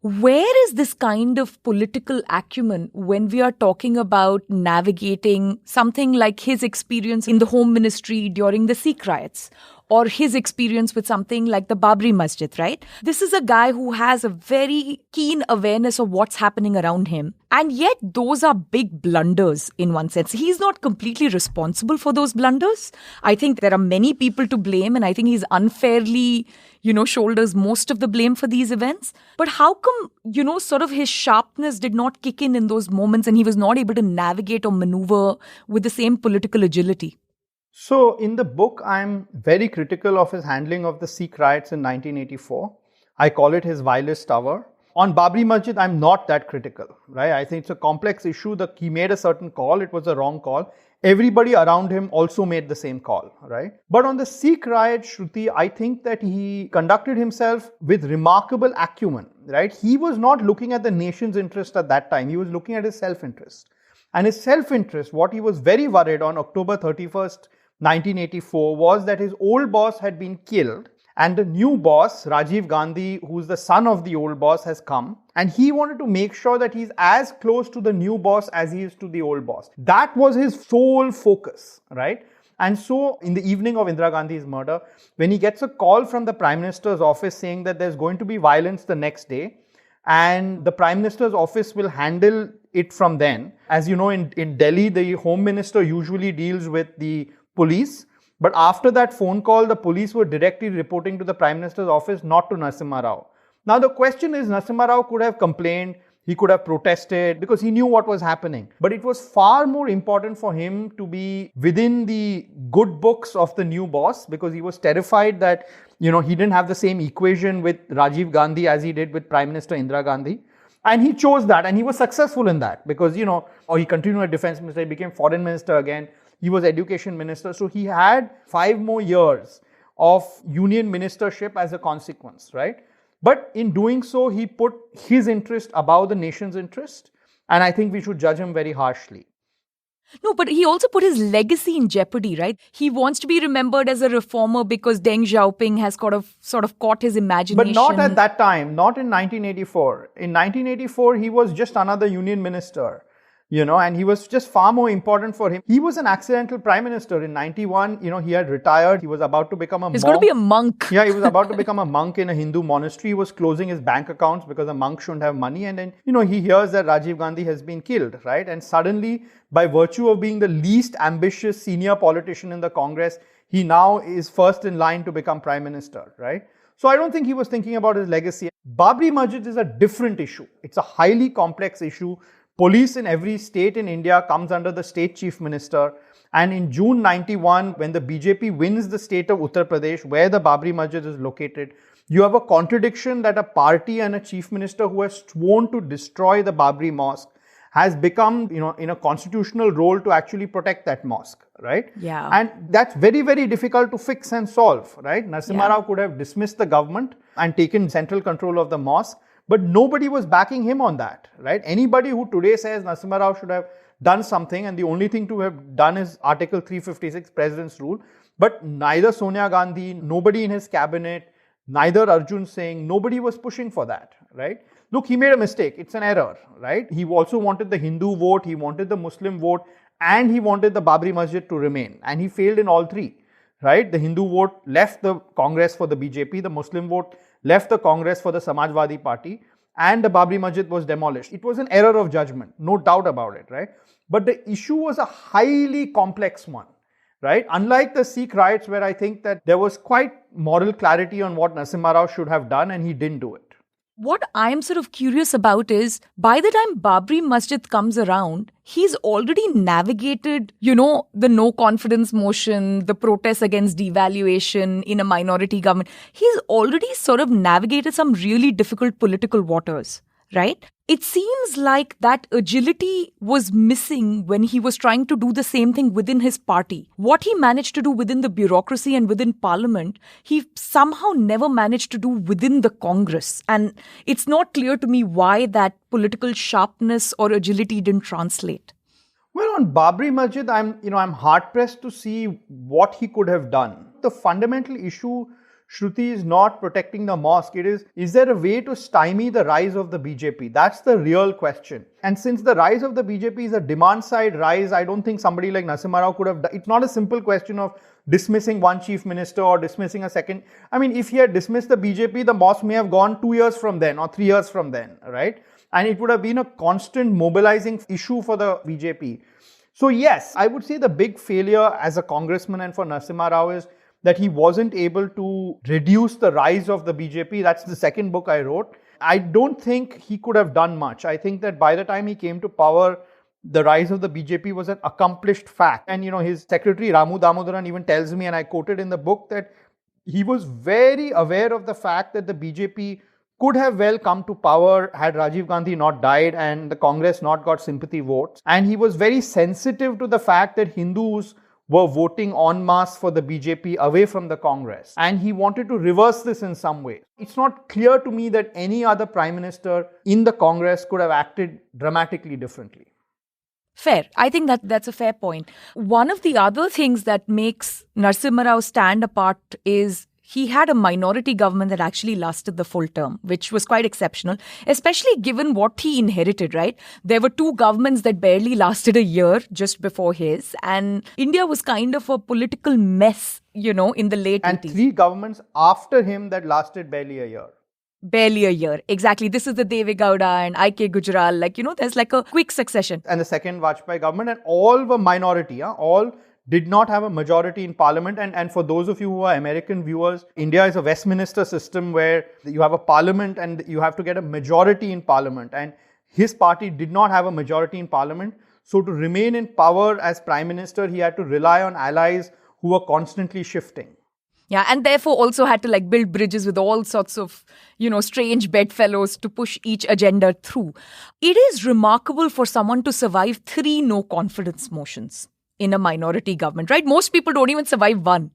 Where is this kind of political acumen when we are talking about navigating something like his experience in the Home Ministry during the Sikh riots, or his experience with something like the Babri Masjid, right? This is a guy who has a very keen awareness of what's happening around him. And yet those are big blunders in one sense. He's not completely responsible for those blunders. I think there are many people to blame, and I think he's unfairly, shoulders most of the blame for these events. But how come, sort of his sharpness did not kick in those moments and he was not able to navigate or maneuver with the same political agility? So in the book, I'm very critical of his handling of the Sikh riots in 1984. I call it his vilest hour. On Babri Masjid, I'm not that critical, right? I think it's a complex issue. He made a certain call. It was a wrong call. Everybody around him also made the same call, right? But on the Sikh riot, Shruti, I think that he conducted himself with remarkable acumen, right? He was not looking at the nation's interest at that time. He was looking at his self-interest. And his self-interest, what he was very worried on October 31st, 1984, was that his old boss had been killed and the new boss, Rajiv Gandhi, who's the son of the old boss, has come, and he wanted to make sure that he's as close to the new boss as he is to the old boss. That was his sole focus, right? And so in the evening of Indira Gandhi's murder, when he gets a call from the Prime Minister's office saying that there's going to be violence the next day, and the Prime Minister's office will handle it from then. As you know, in Delhi, the Home Minister usually deals with the police. But after that phone call, the police were directly reporting to the Prime Minister's office, not to Narasimha Rao. Now the question is, Narasimha Rao could have complained, he could have protested because he knew what was happening. But it was far more important for him to be within the good books of the new boss, because he was terrified that, he didn't have the same equation with Rajiv Gandhi as he did with Prime Minister Indira Gandhi. And he chose that, and he was successful in that because, he continued as defense minister, he became foreign minister again. He was education minister. So he had 5 more years of union ministership as a consequence, right? But in doing so, he put his interest above the nation's interest. And I think we should judge him very harshly. No, but he also put his legacy in jeopardy, right? He wants to be remembered as a reformer because Deng Xiaoping has sort of caught his imagination. But not at that time, not in 1984. In 1984, he was just another union minister. And he was just far more important for him. He was an accidental prime minister. In 91, he had retired. He was about to become a monk. He's going to be a monk. Yeah, he was about to become a monk in a Hindu monastery. He was closing his bank accounts because a monk shouldn't have money. And then, he hears that Rajiv Gandhi has been killed, right? And suddenly, by virtue of being the least ambitious senior politician in the Congress, he now is first in line to become prime minister, right? So I don't think he was thinking about his legacy. Babri Masjid is a different issue. It's a highly complex issue. Police in every state in India comes under the state chief minister. And in June 91, when the BJP wins the state of Uttar Pradesh, where the Babri Masjid is located, you have a contradiction that a party and a chief minister who has sworn to destroy the Babri mosque has become, in a constitutional role to actually protect that mosque, right? Yeah. And that's very, very difficult to fix and solve, right? Narasimha Rao could have dismissed the government and taken central control of the mosque. But nobody was backing him on that, right? Anybody who today says Narasimha Rao should have done something, and the only thing to have done is Article 356, President's Rule. But neither Sonia Gandhi, nobody in his cabinet, neither Arjun Singh, nobody was pushing for that, right? Look, he made a mistake. It's an error, right? He also wanted the Hindu vote, he wanted the Muslim vote, and he wanted the Babri Masjid to remain. And he failed in all three, right? The Hindu vote left the Congress for the BJP, the Muslim vote left the Congress for the Samajwadi Party, and the Babri Masjid was demolished. It was an error of judgment, no doubt about it, right? But the issue was a highly complex one, right? Unlike the Sikh riots, where I think that there was quite moral clarity on what Narasimha Rao should have done, and he didn't do it. What I'm sort of curious about is, by the time Babri Masjid comes around, he's already navigated, the no confidence motion, the protests against devaluation in a minority government. He's already sort of navigated some really difficult political waters, right? It seems like that agility was missing when he was trying to do the same thing within his party. What he managed to do within the bureaucracy and within parliament, he somehow never managed to do within the Congress. And it's not clear to me why that political sharpness or agility didn't translate. Well, on Babri Masjid, I'm hard pressed to see what he could have done. The fundamental issue, Shruti, is not protecting the mosque. It is there a way to stymie the rise of the BJP? That's the real question. And since the rise of the BJP is a demand side rise, I don't think somebody like Narasimha Rao could have done. It's not a simple question of dismissing one chief minister or dismissing a second. I mean, if he had dismissed the BJP, the mosque may have gone 2 years from then or 3 years from then, right? And it would have been a constant mobilizing issue for the BJP. So yes, I would say the big failure as a congressman and for Narasimha Rao is that he wasn't able to reduce the rise of the BJP. That's the second book I wrote. I don't think he could have done much. I think that by the time he came to power, the rise of the BJP was an accomplished fact. And, his secretary Ramu Damodaran even tells me, and I quoted in the book, that he was very aware of the fact that the BJP could have well come to power had Rajiv Gandhi not died and the Congress not got sympathy votes. And he was very sensitive to the fact that Hindus were voting en masse for the BJP away from the Congress. And he wanted to reverse this in some way. It's not clear to me that any other prime minister in the Congress could have acted dramatically differently. Fair. I think that's a fair point. One of the other things that makes Narasimha Rao stand apart is he had a minority government that actually lasted the full term, which was quite exceptional, especially given what he inherited, right? There were two governments that barely lasted a year just before his, and India was kind of a political mess, in the late 80s. And 3 governments after him that lasted barely a year. Barely a year. Exactly. This is the Deve Gowda and I.K. Gujral. There's like a quick succession. And the second Vajpayee government, and all were minority. All did not have a majority in parliament. And for those of you who are American viewers, India is a Westminster system where you have a parliament and you have to get a majority in parliament. And his party did not have a majority in parliament. So to remain in power as prime minister, he had to rely on allies who were constantly shifting. Yeah, and therefore also had to build bridges with all sorts of, strange bedfellows to push each agenda through. It is remarkable for someone to survive 3 no confidence motions in a minority government, right? Most people don't even survive one.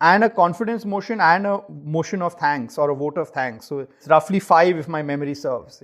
And a confidence motion and a motion of thanks or a vote of thanks. So it's roughly 5 if my memory serves,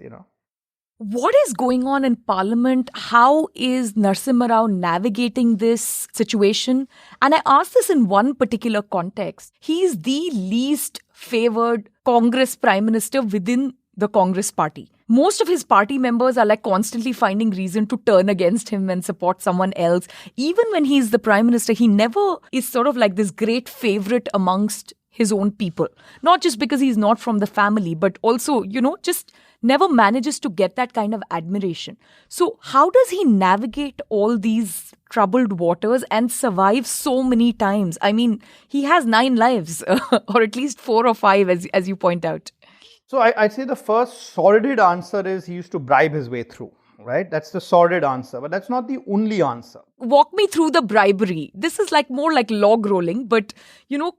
What is going on in Parliament? How is Narasimha Rao navigating this situation? And I ask this in one particular context. He is the least favored Congress Prime Minister within the Congress party. Most of his party members are constantly finding reason to turn against him and support someone else. Even when he's the Prime Minister, he never is sort of this great favorite amongst his own people. Not just because he's not from the family, but also, just never manages to get that kind of admiration. So how does he navigate all these troubled waters and survive so many times? I mean, he has 9 lives, or at least 4 or 5, as you point out. So I'd say the first sordid answer is he used to bribe his way through, right? That's the sordid answer, but that's not the only answer. Walk me through the bribery. This is more like log rolling, but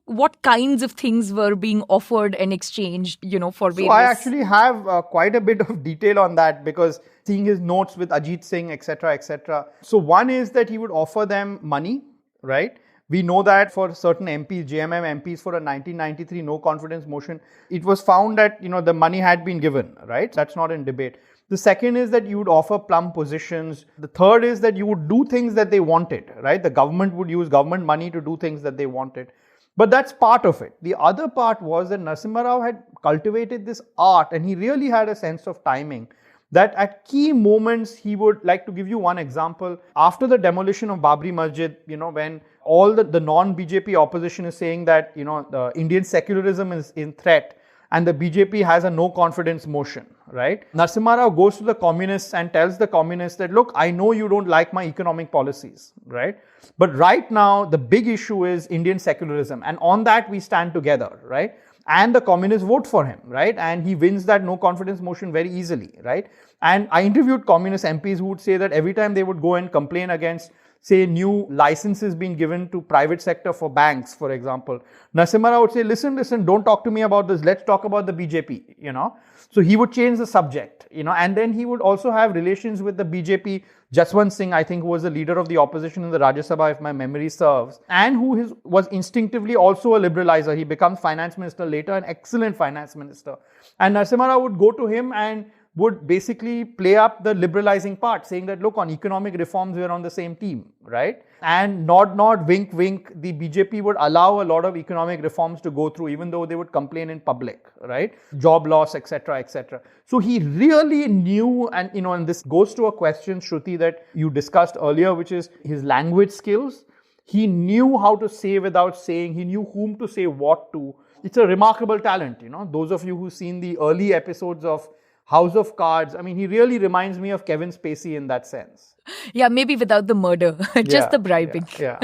what kinds of things were being offered and exchanged, for various... So I actually have quite a bit of detail on that because seeing his notes with Ajit Singh, etc., etc. So one is that he would offer them money, right? We know that for certain MPs, JMM MPs, for a 1993 no confidence motion, it was found that, the money had been given, right? That's not in debate. The second is that you would offer plum positions. The third is that you would do things that they wanted, right? The government would use government money to do things that they wanted. But that's part of it. The other part was that Narasimha Rao had cultivated this art and he really had a sense of timing. That at key moments, he would, like to give you one example, after the demolition of Babri Masjid, when all the non-BJP opposition is saying that, the Indian secularism is in threat and the BJP has a no confidence motion, right? Narasimha Rao goes to the communists and tells the communists that, look, I know you don't like my economic policies, right? But right now, the big issue is Indian secularism. And on that, we stand together, right? And the communists vote for him, right? And he wins that no confidence motion very easily, right? And I interviewed communist MPs who would say that every time they would go and complain against, say, new licenses being given to private sector for banks, for example, Narasimha Rao would say, listen, don't talk to me about this. Let's talk about the BJP, So he would change the subject, and then he would also have relations with the BJP. Jaswant Singh, I think, who was the leader of the opposition in the Rajya Sabha, if my memory serves, and who was instinctively also a liberalizer. He becomes finance minister later, an excellent finance minister. And Narasimha Rao would go to him and would basically play up the liberalizing part, saying that, look, on economic reforms, we're on the same team, right? And nod, wink, wink, the BJP would allow a lot of economic reforms to go through, even though they would complain in public, right? Job loss, etc., etc. So he really knew, and, and this goes to a question, Shruti, that you discussed earlier, which is his language skills. He knew how to say without saying. He knew whom to say what to. It's a remarkable talent, Those of you who've seen the early episodes of House of Cards, I mean, he really reminds me of Kevin Spacey in that sense. Yeah, maybe without the murder, just the bribing. Yeah,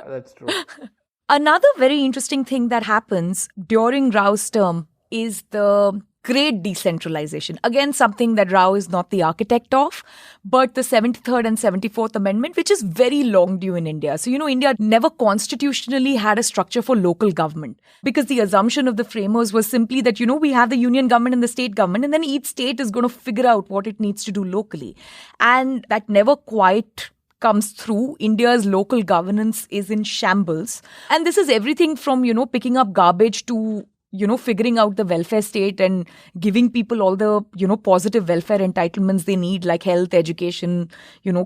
that's true. Another very interesting thing that happens during Rao's term is the great decentralization. Again, something that Rao is not the architect of, but the 73rd and 74th Amendment, which is very long due in India. So, India never constitutionally had a structure for local government because the assumption of the framers was simply that, we have the union government and the state government, and then each state is going to figure out what it needs to do locally. And that never quite comes through. India's local governance is in shambles. And this is everything from, picking up garbage to figuring out the welfare state and giving people all the, positive welfare entitlements they need, like health, education,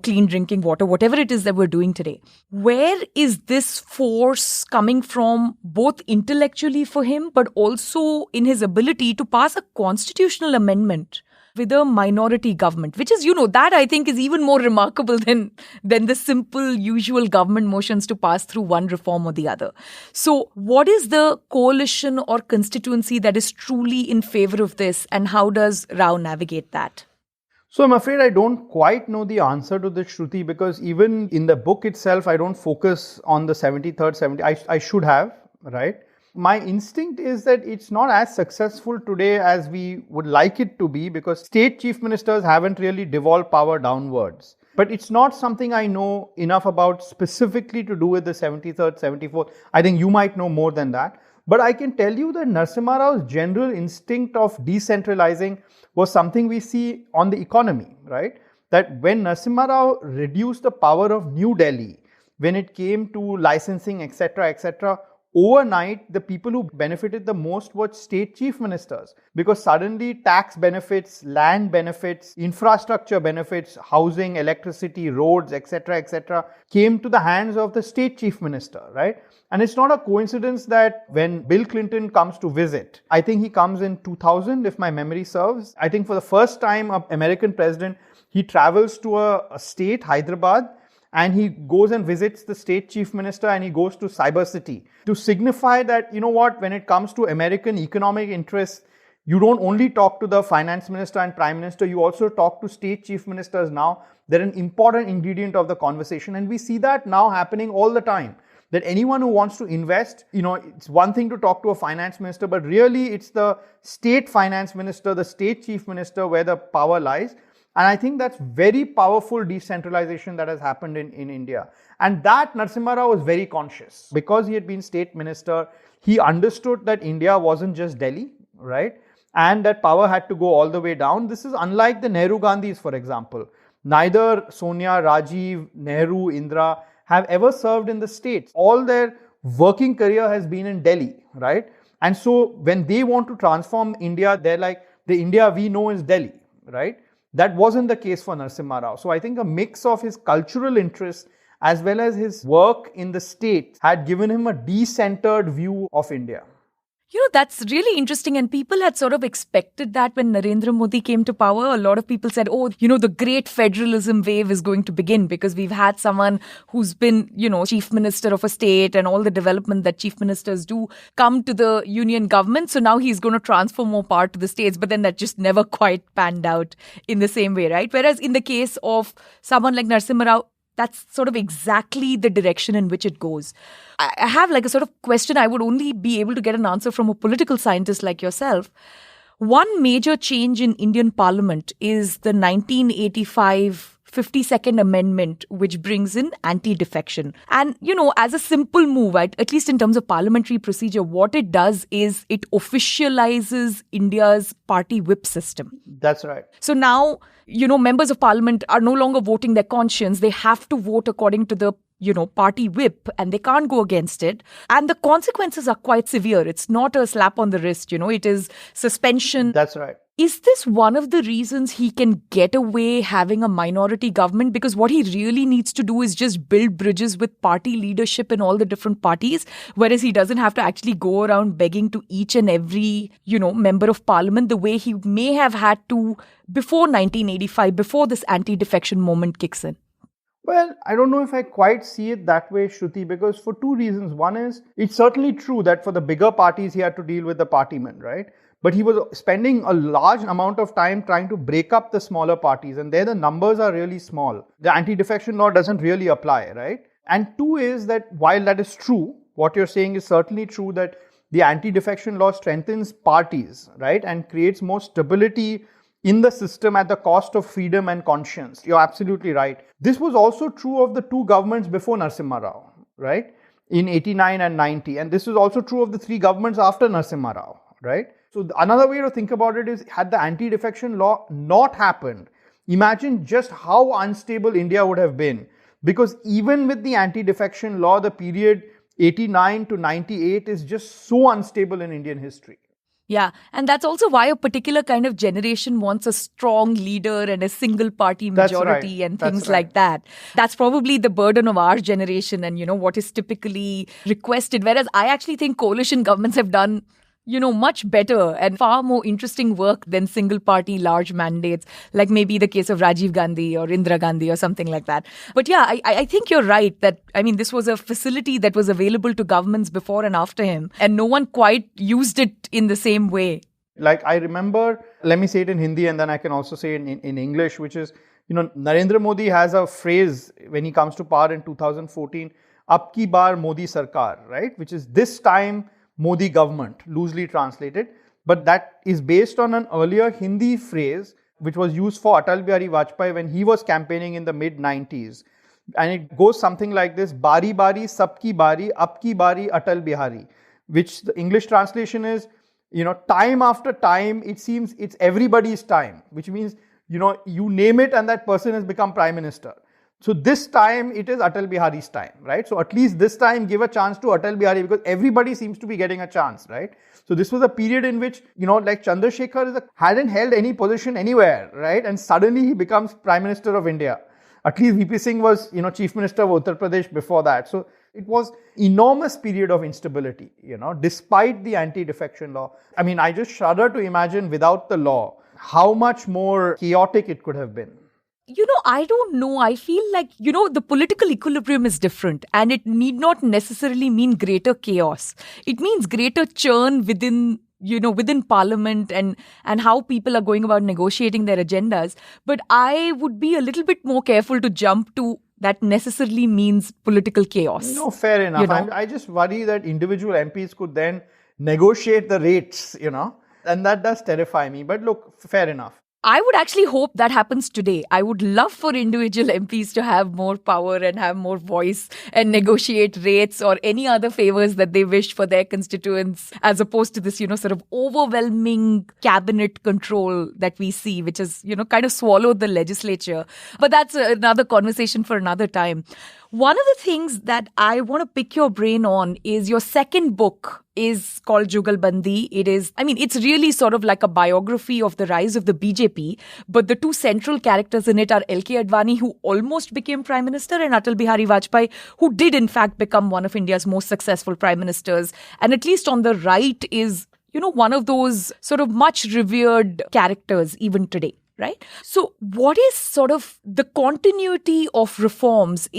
clean drinking water, whatever it is that we're doing today. Where is this force coming from, both intellectually for him, but also in his ability to pass a constitutional amendment with a minority government, which is, that I think is even more remarkable than the simple usual government motions to pass through one reform or the other. So what is the coalition or constituency that is truly in favor of this, and how does Rao navigate that? So I'm afraid I don't quite know the answer to this, Shruti, because even in the book itself, I don't focus on the 73rd, 70. I should have, right? My instinct is that it's not as successful today as we would like it to be, because state chief ministers haven't really devolved power downwards. But it's not something I know enough about specifically to do with the 73rd, 74th. I think you might know more than that. But I can tell you that Narasimha Rao's general instinct of decentralizing was something we see on the economy, right? That when Narasimha Rao reduced the power of New Delhi, when it came to licensing, etc., overnight, the people who benefited the most were state chief ministers, because suddenly tax benefits, land benefits, infrastructure benefits, housing, electricity, roads, etc., came to the hands of the state chief minister, right? And it's not a coincidence that when Bill Clinton comes to visit, I think he comes in 2000, if my memory serves, I think for the first time, an American president, he travels to a state, Hyderabad, and he goes and visits the state chief minister, and he goes to Cyber City to signify that, when it comes to American economic interests, you don't only talk to the finance minister and prime minister, you also talk to state chief ministers now. They're an important ingredient of the conversation. And we see that now happening all the time. That anyone who wants to invest, it's one thing to talk to a finance minister, but really it's the state finance minister, the state chief minister where the power lies. And I think that's very powerful decentralization that has happened in India. And that Narasimha Rao was very conscious. Because he had been state minister, he understood that India wasn't just Delhi, right? And that power had to go all the way down. This is unlike the Nehru Gandhis, for example. Neither Sonia, Rajiv, Nehru, Indira have ever served in the states. All their working career has been in Delhi, right? And so when they want to transform India, they're like, the India we know is Delhi, right? That wasn't the case for Narasimha Rao. So I think a mix of his cultural interests as well as his work in the state had given him a decentered view of India. That's really interesting. And people had sort of expected that when Narendra Modi came to power. A lot of people said, the great federalism wave is going to begin because we've had someone who's been, chief minister of a state and all the development that chief ministers do come to the union government. So now he's going to transfer more power to the states. But then that just never quite panned out in the same way, right? Whereas in the case of someone like Narasimha Rao, that's sort of exactly the direction in which it goes. I have like a sort of question I would only be able to get an answer from a political scientist like yourself. One major change in Indian Parliament is the 1985 52nd Amendment, which brings in anti-defection. And, as a simple move, at least in terms of parliamentary procedure, what it does is it officializes India's party whip system. That's right. So now, members of parliament are no longer voting their conscience. They have to vote according to the party whip, and they can't go against it. And the consequences are quite severe. It's not a slap on the wrist, it is suspension. That's right. Is this one of the reasons he can get away having a minority government? Because what he really needs to do is just build bridges with party leadership in all the different parties, whereas he doesn't have to actually go around begging to each and every, member of parliament the way he may have had to before 1985, before this anti-defection moment kicks in. Well, I don't know if I quite see it that way, Shruti, because for two reasons. One is, it's certainly true that for the bigger parties, he had to deal with the partymen, right? But he was spending a large amount of time trying to break up the smaller parties, and there the numbers are really small. The anti-defection law doesn't really apply, right? And two is that while that is true, what you're saying is certainly true, that the anti-defection law strengthens parties, right? And creates more stability in the system at the cost of freedom and conscience. You're absolutely right. This was also true of the two governments before Narasimha Rao, right? In 89 and 90. And this is also true of the three governments after Narasimha Rao, right? So another way to think about it is, had the anti-defection law not happened, imagine just how unstable India would have been. Because even with the anti-defection law, the period 89 to 98 is just so unstable in Indian history. Yeah, and that's also why a particular kind of generation wants a strong leader and a single party majority and things like that. That's probably the burden of our generation and, what is typically requested. Whereas I actually think coalition governments have done, much better and far more interesting work than single party large mandates, like maybe the case of Rajiv Gandhi or Indira Gandhi or something like that. But yeah, I think you're right that, this was a facility that was available to governments before and after him, and no one quite used it in the same way. Like I remember, let me say it in Hindi and then I can also say it in English, which is, Narendra Modi has a phrase when he comes to power in 2014, Ab ki baar Modi Sarkar, right? Which is this time Modi government, loosely translated. But that is based on an earlier Hindi phrase which was used for Atal Bihari Vajpayee when he was campaigning in the mid-90s. And it goes something like this, Bari Bari, Sabki Bari, Abki Bari, Atal Bihari. Which the English translation is, time after time, it seems it's everybody's time. Which means, you name it and that person has become Prime Minister. So this time it is Atal Bihari's time, right? So at least this time give a chance to Atal Bihari because everybody seems to be getting a chance, right? So this was a period in which, like Chandrasekhar hadn't held any position anywhere, right? And suddenly he becomes Prime Minister of India. At least VP Singh was, Chief Minister of Uttar Pradesh before that. So it was enormous period of instability, despite the anti-defection law. I just shudder to imagine without the law, how much more chaotic it could have been. I don't know. I feel like, the political equilibrium is different and it need not necessarily mean greater chaos. It means greater churn within parliament and how people are going about negotiating their agendas. But I would be a little bit more careful to jump to that necessarily means political chaos. No, fair enough. I just worry that individual MPs could then negotiate the rates, and that does terrify me. But look, fair enough. I would actually hope that happens today. I would love for individual MPs to have more power and have more voice and negotiate rates or any other favors that they wish for their constituents, as opposed to this, sort of overwhelming cabinet control that we see, which has, kind of swallowed the legislature. But that's another conversation for another time. One of the things that I want to pick your brain on is your second book is called Jugalbandi. It's really sort of like a biography of the rise of the BJP, but the two central characters in it are L.K. Advani, who almost became Prime Minister, and Atal Bihari Vajpayee, who did in fact become one of India's most successful Prime Ministers. And at least on the right is, one of those sort of much revered characters even today. Right? So what is sort of the continuity of reforms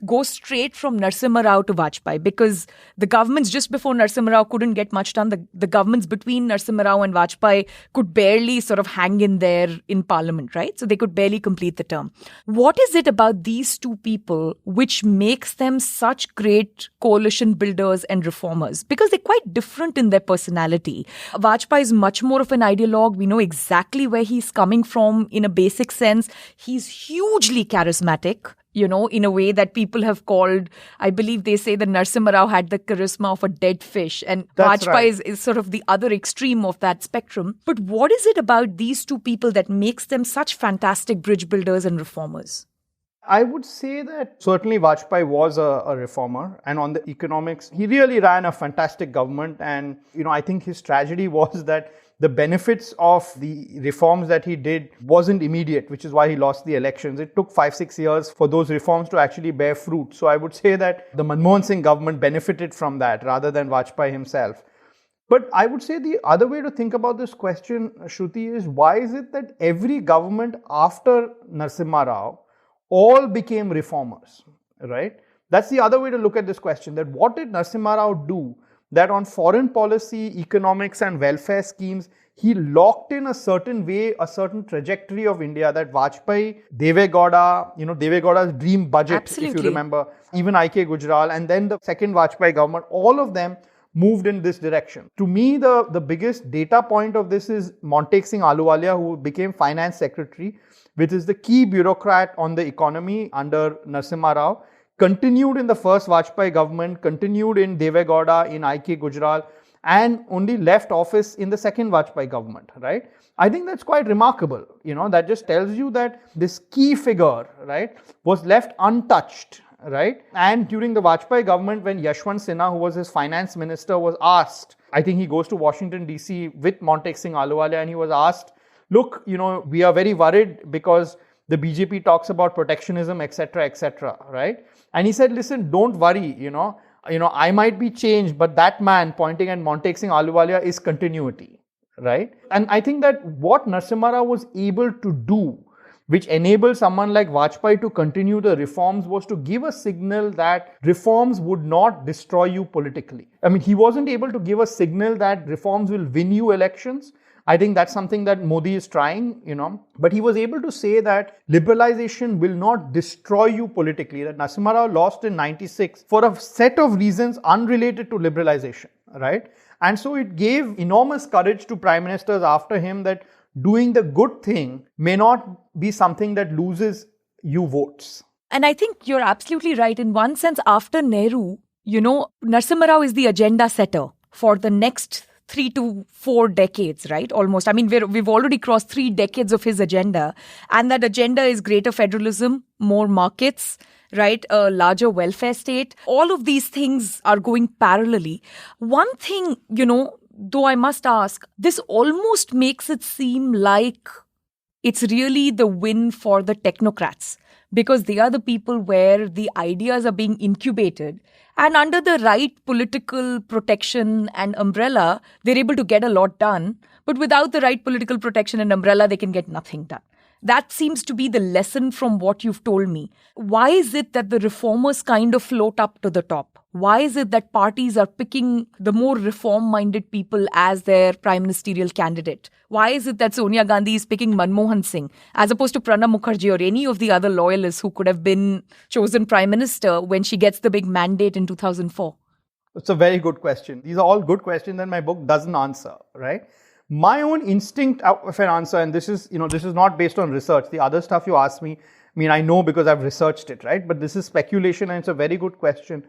goes straight from Narasimha Rao to Vajpayee, because the governments just before Narasimha Rao couldn't get much done. The governments between Narasimha Rao and Vajpayee could barely sort of hang in there in parliament, right? So they could barely complete the term. What is it about these two people which makes them such great coalition builders and reformers? Because they're quite different in their personality. Vajpayee is much more of an ideologue. We know exactly where he's coming from. In a basic sense, he's hugely charismatic, in a way that people have called, I believe they say that Narasimha Rao had the charisma of a dead fish, and That's Vajpayee right. is sort of the other extreme of that spectrum. But what is it about these two people that makes them such fantastic bridge builders and reformers? I would say that certainly Vajpayee was a reformer, and on the economics, he really ran a fantastic government. And, I think his tragedy was that the benefits of the reforms that he did wasn't immediate, which is why he lost the elections. It took 5-6 years for those reforms to actually bear fruit. So I would say that the Manmohan Singh government benefited from that rather than Vajpayee himself. But I would say the other way to think about this question, Shruti, is why is it that every government after Narasimha Rao all became reformers, right? That's the other way to look at this question, that what did Narasimha Rao do that on foreign policy, economics and welfare schemes, he locked in a certain way, a certain trajectory of India that Vajpayee, Deve Gowda, Deve Gowda's dream budget, Absolutely. if you remember, even I.K. Gujral, and then the second Vajpayee government, all of them moved in this direction. To me, the biggest data point of this is Montek Singh Ahluwalia, who became finance secretary, which is the key bureaucrat on the economy under Narasimha Rao, continued in the first Vajpayee government, continued in Deve Gowda, in I.K. Gujral, and only left office in the second Vajpayee government, right? I think that's quite remarkable. That just tells you that this key figure, right, was left untouched, right? And during the Vajpayee government, when Yashwant Sinha, who was his finance minister, was asked, I think he goes to Washington, D.C. with Montek Singh Ahluwalia, and he was asked, look, we are very worried because the BJP talks about protectionism, etc., right? And he said, listen, don't worry, I might be changed, but that man, pointing at Montek Singh Ahluwalia, is continuity, right? And I think that what Narasimha Rao was able to do, which enabled someone like Vajpayee to continue the reforms, was to give a signal that reforms would not destroy you politically. I mean, he wasn't able to give a signal that reforms will win you elections. I think that's something that Modi is trying, but he was able to say that liberalization will not destroy you politically, that Narasimha Rao lost in 96 for a set of reasons unrelated to liberalization, right? And so it gave enormous courage to prime ministers after him that doing the good thing may not be something that loses you votes. And I think you're absolutely right. In one sense, after Nehru, Narasimha Rao is the agenda setter for the next 3 to 4 decades, right? Almost. I mean, we've already crossed 3 decades of his agenda. And that agenda is greater federalism, more markets, right? A larger welfare state. All of these things are going parallelly. One thing, though I must ask, this almost makes it seem like it's really the win for the technocrats, because they are the people where the ideas are being incubated. And under the right political protection and umbrella, they're able to get a lot done. But without the right political protection and umbrella, they can get nothing done. That seems to be the lesson from what you've told me. Why is it that the reformers kind of float up to the top? Why is it that parties are picking the more reform-minded people as their prime ministerial candidate? Why is it that Sonia Gandhi is picking Manmohan Singh as opposed to Pranab Mukherjee or any of the other loyalists who could have been chosen prime minister when she gets the big mandate in 2004? It's a very good question. These are all good questions that my book doesn't answer, right? My own instinct of an answer, and this is not based on research. The other stuff you asked me, I know because I've researched it, right? But this is speculation and it's a very good question.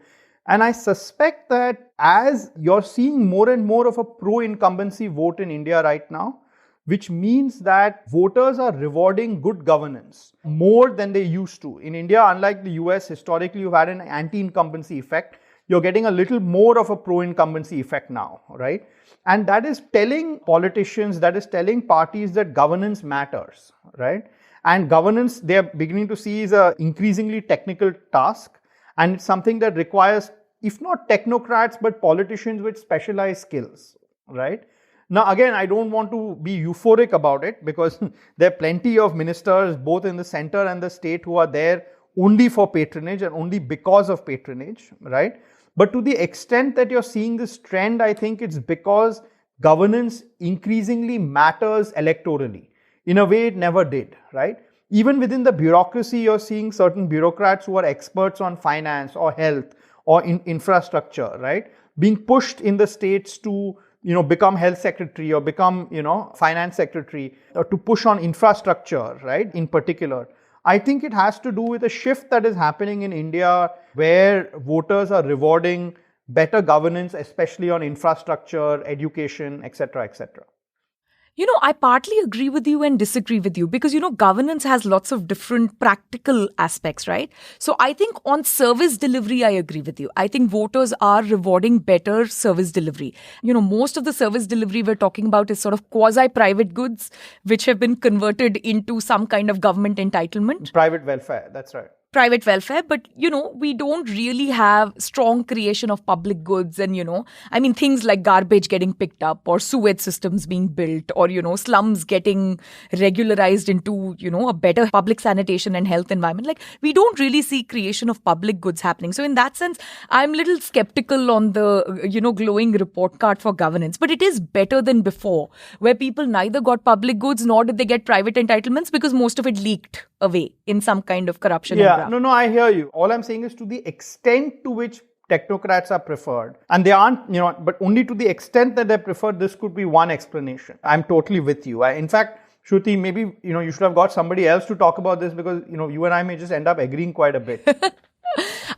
And I suspect that as you're seeing more and more of a pro-incumbency vote in India right now, which means that voters are rewarding good governance more than they used to. In India, unlike the US, historically you've had an anti-incumbency effect. You're getting a little more of a pro-incumbency effect now, right? And that is telling politicians, that is telling parties that governance matters, right? And governance, they are beginning to see is an increasingly technical task. And it's something that requires, if not technocrats, but politicians with specialized skills, right? Now, again, I don't want to be euphoric about it because there are plenty of ministers, both in the center and the state, who are there only for patronage and only because of patronage, right? But to the extent that you're seeing this trend, I think it's because governance increasingly matters electorally in a way it never did, right? Even within the bureaucracy, you're seeing certain bureaucrats who are experts on finance or health or in infrastructure, right, being pushed in the states to become health secretary or become, finance secretary, or to push on infrastructure, right, in particular. I think it has to do with a shift that is happening in India where voters are rewarding better governance, especially on infrastructure, education, etc., etc. I partly agree with you and disagree with you because, governance has lots of different practical aspects, right? So I think on service delivery, I agree with you. I think voters are rewarding better service delivery. Most of the service delivery we're talking about is sort of quasi-private goods, which have been converted into some kind of government entitlement. Private welfare, that's right. Private welfare, but we don't really have strong creation of public goods and things like garbage getting picked up or sewage systems being built or slums getting regularized into a better public sanitation and health environment. Like, we don't really see creation of public goods happening. So in that sense, I'm a little skeptical on the glowing report card for governance, but it is better than before, where people neither got public goods nor did they get private entitlements because most of it leaked away in some kind of corruption. No, I hear you. All I'm saying is to the extent to which technocrats are preferred, and they aren't, but only to the extent that they're preferred, this could be one explanation. I'm totally with you. In fact, Shruti, maybe, you should have got somebody else to talk about this because, you and I may just end up agreeing quite a bit.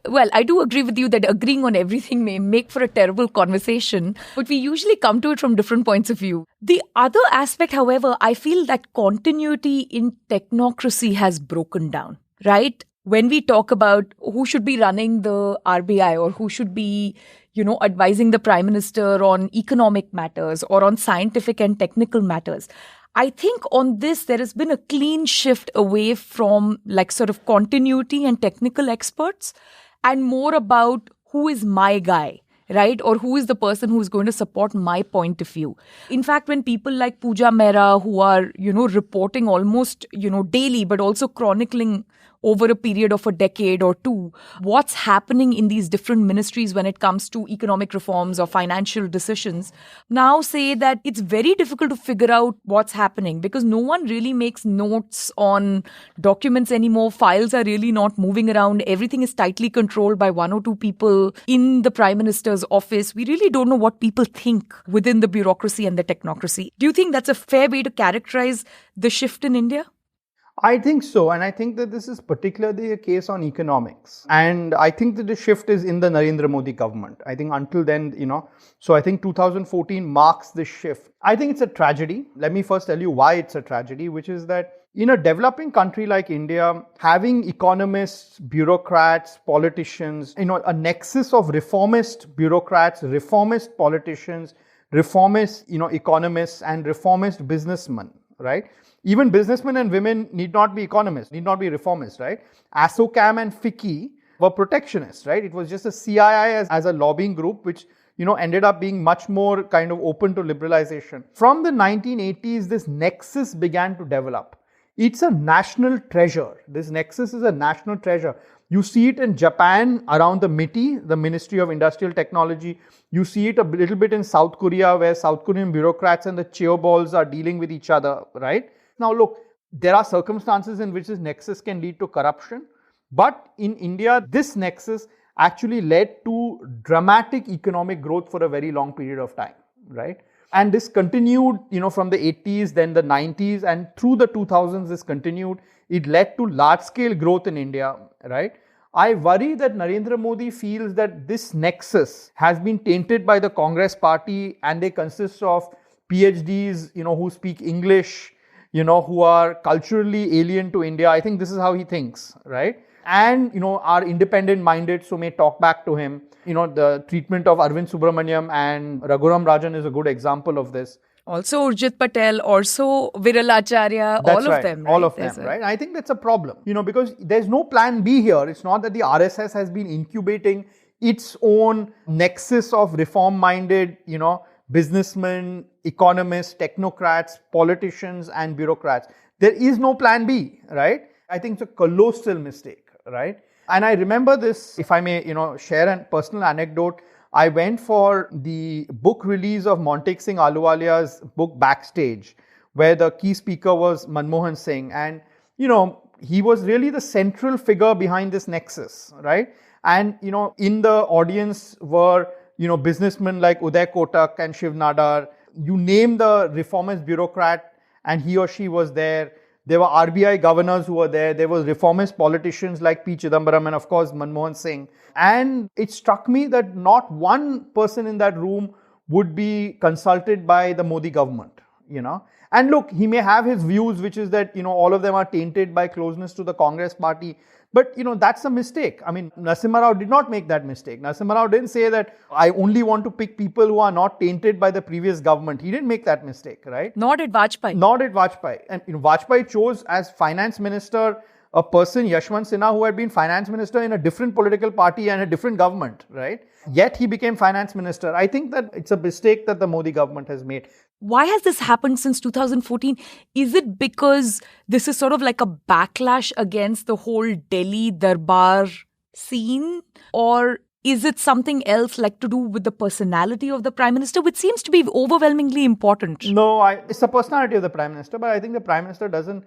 Well, I do agree with you that agreeing on everything may make for a terrible conversation, but we usually come to it from different points of view. The other aspect, however, I feel that continuity in technocracy has broken down, right? When we talk about who should be running the RBI or who should be, advising the Prime Minister on economic matters or on scientific and technical matters, I think on this, there has been a clean shift away from sort of continuity and technical experts and more about who is my guy, right? Or who is the person who is going to support my point of view. In fact, when people like Pooja Mehra, who are, reporting almost, daily, but also chronicling over a period of a decade or two, what's happening in these different ministries when it comes to economic reforms or financial decisions, now say that it's very difficult to figure out what's happening because no one really makes notes on documents anymore. Files are really not moving around. Everything is tightly controlled by one or two people in the Prime Minister's office. We really don't know what people think within the bureaucracy and the technocracy. Do you think that's a fair way to characterize the shift in India? I think so. And I think that this is particularly a case on economics. And I think that the shift is in the Narendra Modi government. I think until then, so I think 2014 marks this shift. I think it's a tragedy. Let me first tell you why it's a tragedy, which is that in a developing country like India, having economists, bureaucrats, politicians, a nexus of reformist bureaucrats, reformist politicians, reformist, economists and reformist businessmen, right? Even businessmen and women need not be economists, need not be reformists, right? ASSOCHAM and FICCI were protectionists, right? It was just a CII as a lobbying group, which, ended up being much more kind of open to liberalization. From the 1980s, this nexus began to develop. It's a national treasure. This nexus is a national treasure. You see it in Japan around the MITI, the Ministry of Industrial Technology. You see it a little bit in South Korea, where South Korean bureaucrats and the chaeoballs are dealing with each other, right? Now, look, there are circumstances in which this nexus can lead to corruption. But in India, this nexus actually led to dramatic economic growth for a very long period of time, right? And this continued, from the 80s, then the 90s, and through the 2000s, this continued. It led to large-scale growth in India, right? I worry that Narendra Modi feels that this nexus has been tainted by the Congress party and they consist of PhDs, who speak English, who are culturally alien to India. I think this is how he thinks, right? And, are independent minded, so may talk back to him. The treatment of Arvind Subramaniam and Raghuram Rajan is a good example of this. Also Urjit Patel, also Viralacharya, That's all of right. them, right? All of them, right? I think that's a problem, because there's no plan B here. It's not that the RSS has been incubating its own nexus of reform-minded, businessmen, economists, technocrats, politicians, and bureaucrats. There is no plan B, right? I think it's a colossal mistake, right? And I remember this, if I may, share a personal anecdote. I went for the book release of Montek Singh Ahluwalia's book Backstage, where the key speaker was Manmohan Singh. And, he was really the central figure behind this nexus, right? And, in the audience were, businessmen like Uday Kotak and Shiv Nadar. You name the reformist bureaucrat and he or she was there. There were RBI governors who were there. There were reformist politicians like P. Chidambaram and, of course, Manmohan Singh. And it struck me that not one person in that room would be consulted by the Modi government, And look, he may have his views, which is that, all of them are tainted by closeness to the Congress party. But, that's a mistake. I mean, Narasimha Rao did not make that mistake. Narasimha Rao didn't say that I only want to pick people who are not tainted by the previous government. He didn't make that mistake, right? Nor did Vajpayee. And Vajpayee chose as finance minister a person, Yashwant Sinha, who had been finance minister in a different political party and a different government, right? Yet he became finance minister. I think that it's a mistake that the Modi government has made. Why has this happened since 2014? Is it because this is sort of like a backlash against the whole Delhi Darbar scene? Or is it something else, like to do with the personality of the Prime Minister, which seems to be overwhelmingly important? No, it's the personality of the Prime Minister, but I think the Prime Minister doesn't,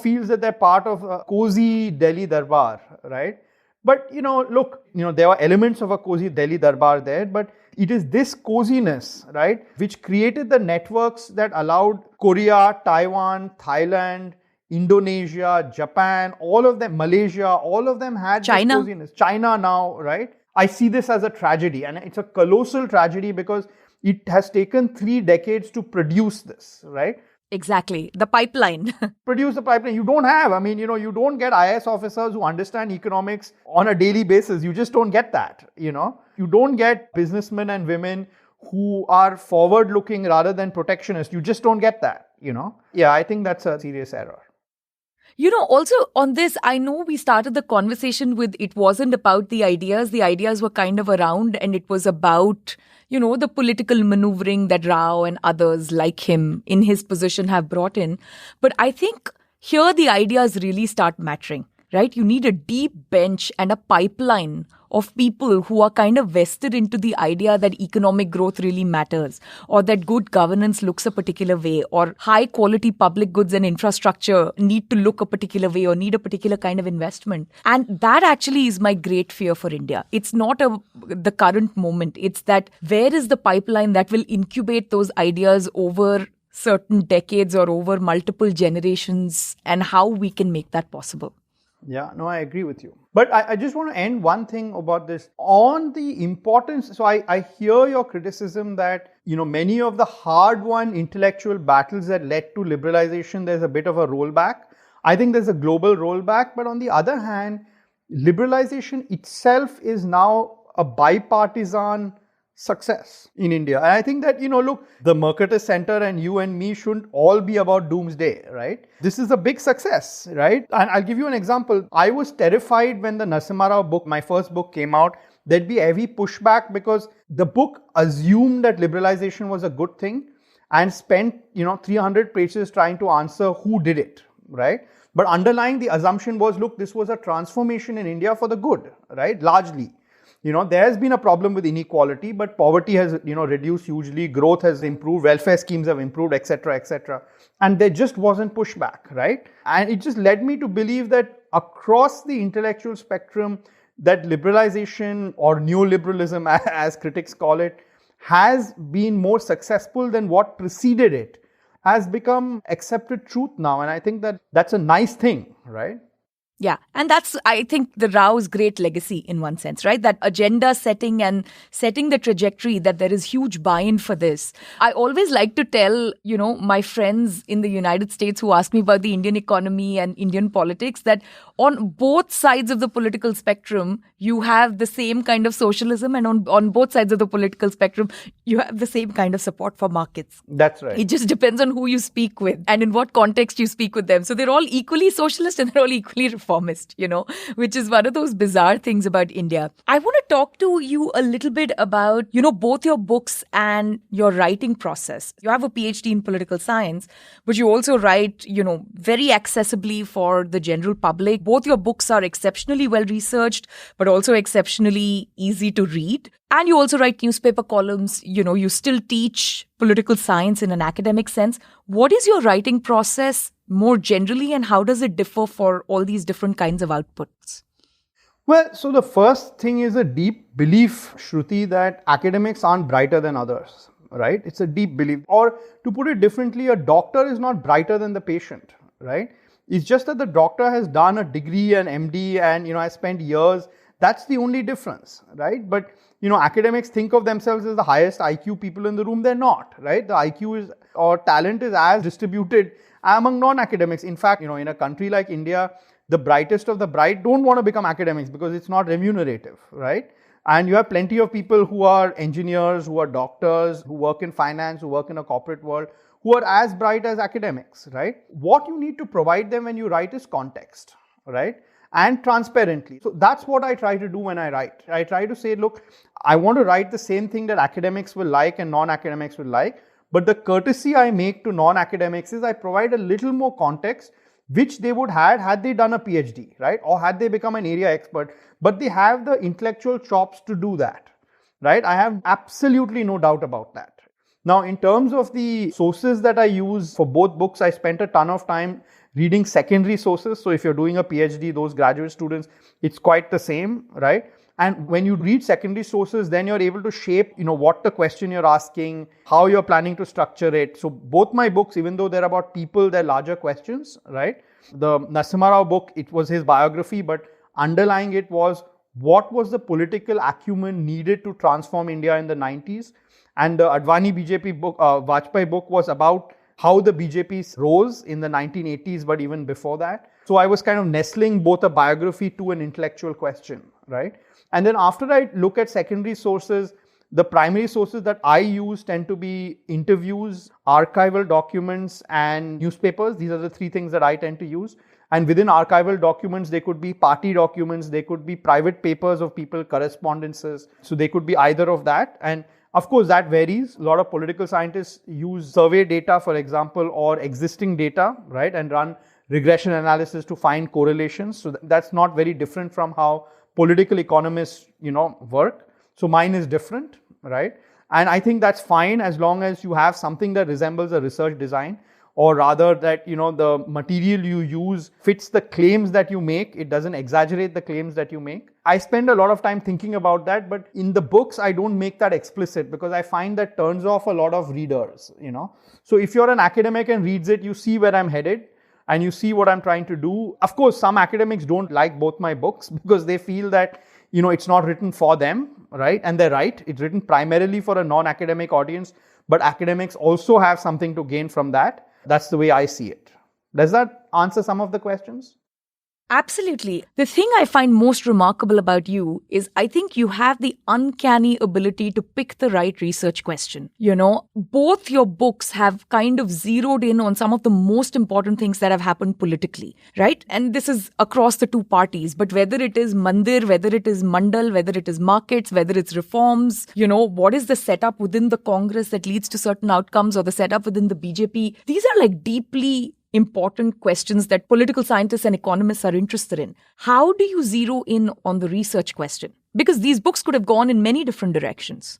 feels that they're part of a cozy Delhi Darbar, right? But, look, there are elements of a cozy Delhi Darbar there, but it is this coziness, right, which created the networks that allowed Korea, Taiwan, Thailand, Indonesia, Japan, all of them, Malaysia, all of them had China. This coziness. China now, right? I see this as a tragedy, and it's a colossal tragedy because it has taken 3 decades to produce this, right? Exactly. The pipeline. Produce the pipeline. You don't have, you don't get IAS officers who understand economics on a daily basis. You just don't get that, You don't get businessmen and women who are forward-looking rather than protectionist. You just don't get that, Yeah, I think that's a serious error. Also on this, I know we started the conversation with it wasn't about the ideas. The ideas were kind of around, and it was about, the political maneuvering that Rao and others like him in his position have brought in. But I think here the ideas really start mattering, right? You need a deep bench and a pipeline of people who are kind of vested into the idea that economic growth really matters, or that good governance looks a particular way, or high quality public goods and infrastructure need to look a particular way or need a particular kind of investment. And that actually is my great fear for India. It's not the current moment. It's that where is the pipeline that will incubate those ideas over certain decades or over multiple generations, and how we can make that possible. Yeah, no, I agree with you. But I just want to end one thing about this. On the importance, so I hear your criticism that, many of the hard-won intellectual battles that led to liberalization, there's a bit of a rollback. I think there's a global rollback. But on the other hand, liberalization itself is now a bipartisan success in India. And I think that, look, the Mercatus Center and you and me shouldn't all be about doomsday, right? This is a big success, right? And I'll give you an example. I was terrified when the Narasimha Rao book, my first book, came out. There'd be heavy pushback because the book assumed that liberalization was a good thing and spent, 300 pages trying to answer who did it, right? But underlying the assumption was, look, this was a transformation in India for the good, right? Largely. There has been a problem with inequality, but poverty has, reduced hugely, growth has improved, welfare schemes have improved, etc., etc. And there just wasn't pushback, right? And it just led me to believe that across the intellectual spectrum, that liberalization or neoliberalism, as critics call it, has been more successful than what preceded it, has become accepted truth now. And I think that that's a nice thing, right? Yeah. And that's, I think, the Rao's great legacy in one sense, right? That agenda setting and setting the trajectory, that there is huge buy-in for this. I always like to tell, my friends in the United States who ask me about the Indian economy and Indian politics, that on both sides of the political spectrum, you have the same kind of socialism. And on both sides of the political spectrum, you have the same kind of support for markets. That's right. It just depends on who you speak with and in what context you speak with them. So they're all equally socialist and they're all equally reformist, which is one of those bizarre things about India. I want to talk to you a little bit about, both your books and your writing process. You have a PhD in political science, but you also write, very accessibly for the general public. Both your books are exceptionally well researched, but also exceptionally easy to read. And you also write newspaper columns. You still teach political science in an academic sense. What is your writing process more generally, and how does it differ for all these different kinds of outputs? Well, so the first thing is a deep belief, Shruti, that academics aren't brighter than others, right? It's a deep belief. Or to put it differently, a doctor is not brighter than the patient, right? It's just that the doctor has done a degree, an MD, and, has spent years. That's the only difference, right? But, academics think of themselves as the highest IQ people in the room. They're not, right? The IQ is, or talent is as distributed among non-academics. In fact, in a country like India, the brightest of the bright don't want to become academics because it's not remunerative, right? And you have plenty of people who are engineers, who are doctors, who work in finance, who work in a corporate world, who are as bright as academics, right? What you need to provide them when you write is context, right? And transparently. So that's what I try to do when I write. I try to say, look, I want to write the same thing that academics will like and non-academics will like, but the courtesy I make to non-academics is I provide a little more context, which they would have had they done a PhD, right? Or had they become an area expert, but they have the intellectual chops to do that, right? I have absolutely no doubt about that. Now, in terms of the sources that I use for both books, I spent a ton of time reading secondary sources. So if you're doing a PhD, those graduate students, it's quite the same, right? And when you read secondary sources, then you're able to shape, what the question you're asking, how you're planning to structure it. So both my books, even though they're about people, they're larger questions, right? The Narasimha Rao book, it was his biography, but underlying it was what was the political acumen needed to transform India in the 90s. And the Advani BJP book, Vajpayee book, was about how the BJP rose in the 1980s, but even before that. So I was kind of nestling both a biography to an intellectual question, right? And then after I look at secondary sources, the primary sources that I use tend to be interviews, archival documents, and newspapers. These are the three things that I tend to use. And within archival documents, they could be party documents, they could be private papers of people, correspondences. So they could be either of that. And of course, that varies. A lot of political scientists use survey data, for example, or existing data, right, and run regression analysis to find correlations. So that's not very different from how political economists, work. So mine is different, right? And I think that's fine as long as you have something that resembles a research design, or rather that, the material you use fits the claims that you make. It doesn't exaggerate the claims that you make. I spend a lot of time thinking about that, but in the books, I don't make that explicit because I find that turns off a lot of readers, So if you're an academic and reads it, you see where I'm headed and you see what I'm trying to do. Of course, some academics don't like both my books because they feel that, it's not written for them, right? And they're right. It's written primarily for a non-academic audience, but academics also have something to gain from that. That's the way I see it. Does that answer some of the questions? Absolutely. The thing I find most remarkable about you is I think you have the uncanny ability to pick the right research question. Both your books have kind of zeroed in on some of the most important things that have happened politically, right? And this is across the two parties, but whether it is Mandir, whether it is Mandal, whether it is markets, whether it's reforms, what is the setup within the Congress that leads to certain outcomes, or the setup within the BJP? These are like deeply important questions that political scientists and economists are interested in. How do you zero in on the research question? Because these books could have gone in many different directions.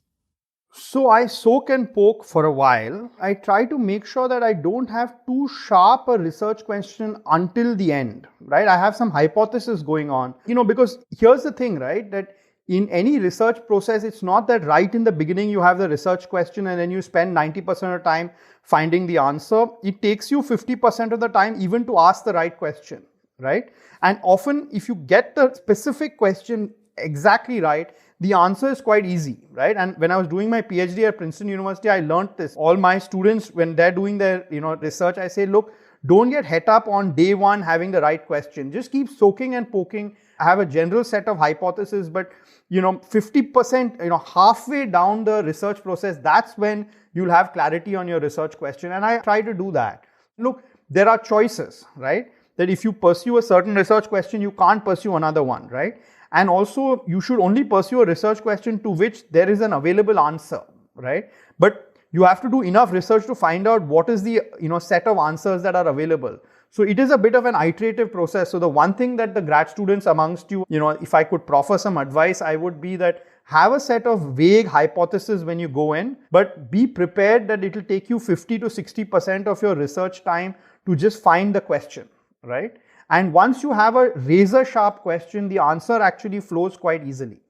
So I soak and poke for a while. I try to make sure that I don't have too sharp a research question until the end, right? I have some hypothesis going on, because here's the thing, right? That in any research process, it's not that right in the beginning you have the research question and then you spend 90% of the time finding the answer. It takes you 50% of the time even to ask the right question, right? And often if you get the specific question exactly right, the answer is quite easy, right? And when I was doing my PhD at Princeton University, I learned this. All my students, when they're doing their research, I say, look, don't get het up on day one having the right question. Just keep soaking and poking. I have a general set of hypotheses, but 50%, halfway down the research process, that's when you'll have clarity on your research question. And I try to do that. Look, there are choices, right? That if you pursue a certain research question, you can't pursue another one, right? And also, you should only pursue a research question to which there is an available answer, right? But you have to do enough research to find out what is the set of answers that are available. So it is a bit of an iterative process. So the one thing that the grad students amongst you, if I could proffer some advice, I would be that have a set of vague hypotheses when you go in, but be prepared that it will take you 50 to 60% of your research time to just find the question, right? And once you have a razor sharp question, the answer actually flows quite easily.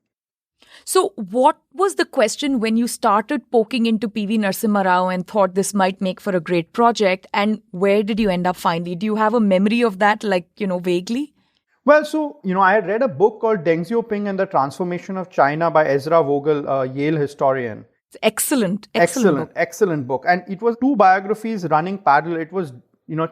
So what was the question when you started poking into PV Narasimha Rao and thought this might make for a great project? And where did you end up finally? Do you have a memory of that, vaguely? Well, so, I had read a book called Deng Xiaoping and the Transformation of China by Ezra Vogel, a Yale historian. Excellent book. And it was two biographies running parallel. It was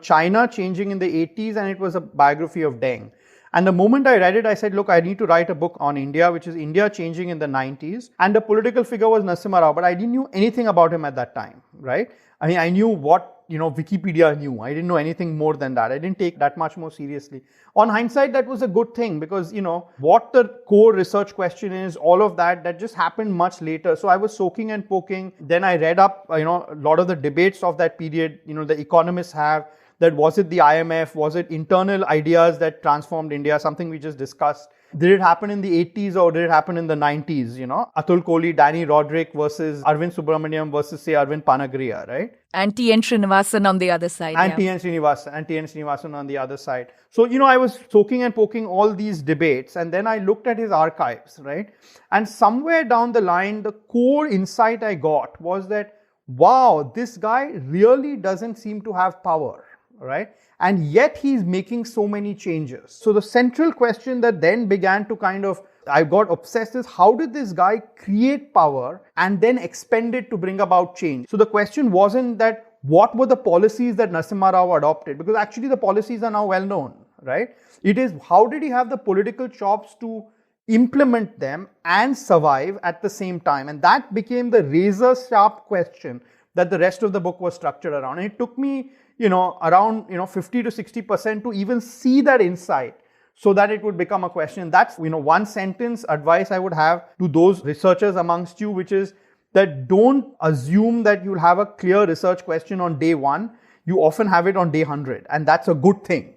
China changing in the 80s, and it was a biography of Deng. And the moment I read it, I said, look, I need to write a book on India, which is India changing in the 90s. And the political figure was Narasimha Rao, but I didn't know anything about him at that time, right? I mean, I knew what, Wikipedia knew. I didn't know anything more than that. I didn't take that much more seriously. On hindsight, that was a good thing because, what the core research question is, all of that just happened much later. So I was soaking and poking. Then I read up, a lot of the debates of that period, the economists have. That was it the IMF? Was it internal ideas that transformed India? Something we just discussed. Did it happen in the 80s or did it happen in the 90s? Atul Kohli, Danny Roderick versus Arvind Subramaniam versus say Arvind Panagriya, right? And T.N. Srinivasan on the other side. And T.N. Srinivasan on the other side. So, I was soaking and poking all these debates, and then I looked at his archives, right? And somewhere down the line, the core insight I got was that, wow, this guy really doesn't seem to have power. Right? And yet he's making so many changes. So the central question that then began to I got obsessed is how did this guy create power and then expend it to bring about change? So the question wasn't that what were the policies that Narasimha Rao adopted, because actually the policies are now well known, right? It is how did he have the political chops to implement them and survive at the same time? And that became the razor sharp question that the rest of the book was structured around. And it took me around 50 to 60% to even see that insight so that it would become a question. That's one sentence advice I would have to those researchers amongst you, which is that don't assume that you'll have a clear research question on day one. You often have it on day 100, and that's a good thing,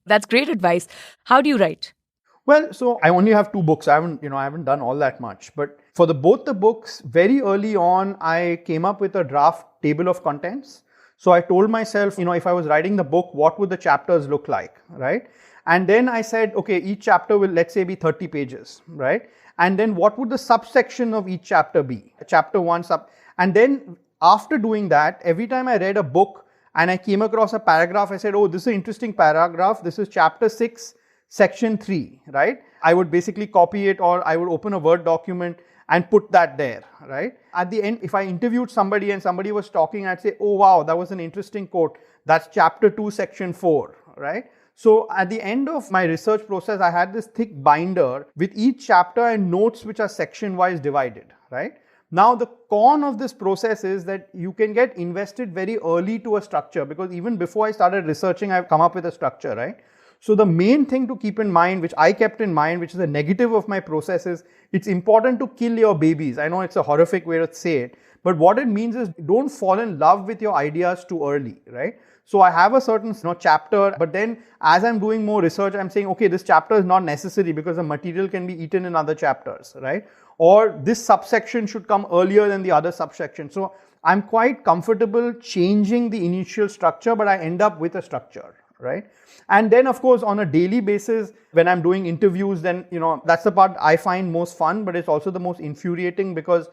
That's great advice. How do you write? Well, so I only have two books. I haven't done all that much. But for both the books, very early on, I came up with a draft table of contents. So I told myself, if I was writing the book, what would the chapters look like, right? And then I said, okay, each chapter will, let's say, be 30 pages, right? And then what would the subsection of each chapter be? Chapter 1, And then after doing that, every time I read a book and I came across a paragraph, I said, oh, this is an interesting paragraph. This is chapter 6, section 3, right? I would basically copy it, or I would open a Word document and put that there, right? At the end, if I interviewed somebody and somebody was talking, I'd say, oh, wow, that was an interesting quote. That's chapter 2, section 4, right? So at the end of my research process, I had this thick binder with each chapter and notes which are section-wise divided, right? Now, the con of this process is that you can get invested very early to a structure, because even before I started researching, I've come up with a structure, right? So the main thing to keep in mind, which I kept in mind, which is a negative of my process, is it's important to kill your babies. I know it's a horrific way to say it, but what it means is don't fall in love with your ideas too early, right? So I have a certain chapter, but then as I'm doing more research, I'm saying, okay, this chapter is not necessary because the material can be eaten in other chapters, right? Or this subsection should come earlier than the other subsection. So I'm quite comfortable changing the initial structure, but I end up with a structure, right? And then, of course, on a daily basis, when I'm doing interviews, then, that's the part I find most fun, but it's also the most infuriating because,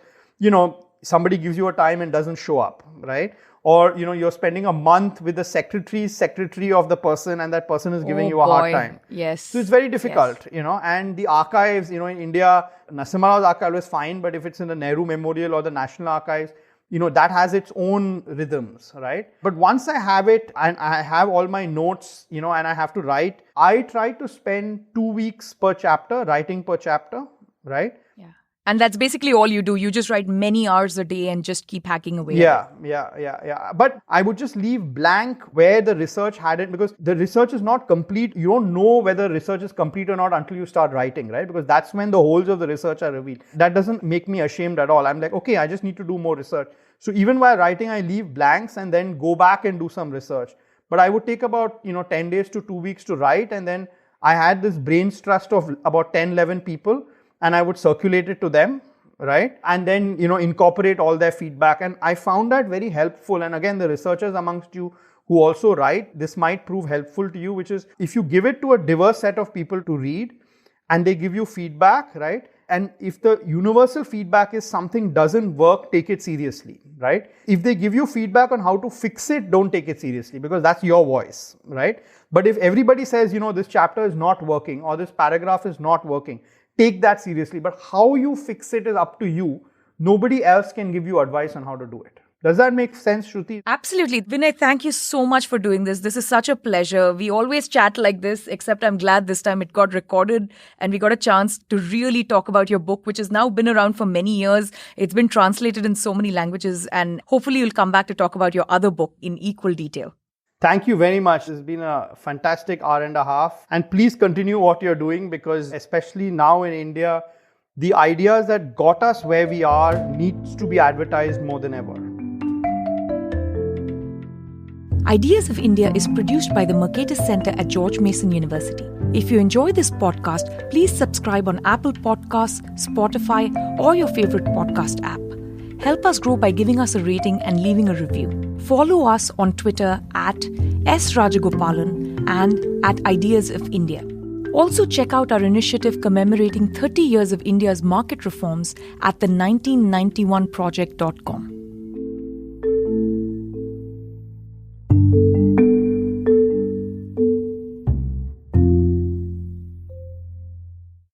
somebody gives you a time and doesn't show up, right? or you're spending a month with the secretary of the person, and that person is giving you a hard time. Yes. So it's very difficult, and the archives, in India, Narasimha Raw's archive is fine, but if it's in the Nehru Memorial or the National Archives, that has its own rhythms, right? But once I have it and I have all my notes, and I have to write, I try to spend 2 weeks per chapter, writing per chapter, right? Yeah. And that's basically all you do. You just write many hours a day and just keep hacking away. Yeah. But I would just leave blank where the research had it, because the research is not complete. You don't know whether research is complete or not until you start writing, right? Because that's when the holes of the research are revealed. That doesn't make me ashamed at all. I'm like, okay, I just need to do more research. So even while writing, I leave blanks and then go back and do some research. But I would take about 10 days to 2 weeks to write, and then I had this brains trust of about 10, 11 people, and I would circulate it to them, right? And then, incorporate all their feedback. And I found that very helpful. And again, the researchers amongst you who also write, this might prove helpful to you, which is if you give it to a diverse set of people to read and they give you feedback, right? And if the universal feedback is something doesn't work, take it seriously, right? If they give you feedback on how to fix it, don't take it seriously, because that's your voice, right? But if everybody says, this chapter is not working or this paragraph is not working, take that seriously. But how you fix it is up to you. Nobody else can give you advice on how to do it. Does that make sense, Shruti? Absolutely. Vinay, thank you so much for doing this. This is such a pleasure. We always chat like this, except I'm glad this time it got recorded and we got a chance to really talk about your book, which has now been around for many years. It's been translated in so many languages, and hopefully you'll come back to talk about your other book in equal detail. Thank you very much. It's been a fantastic hour and a half. And please continue what you're doing, because especially now in India, the ideas that got us where we are needs to be advertised more than ever. Ideas of India is produced by the Mercatus Center at George Mason University. If you enjoy this podcast, please subscribe on Apple Podcasts, Spotify, or your favorite podcast app. Help us grow by giving us a rating and leaving a review. Follow us on Twitter at @SRajagopalan and at Ideas of India. Also check out our initiative commemorating 30 years of India's market reforms at the 1991project.com.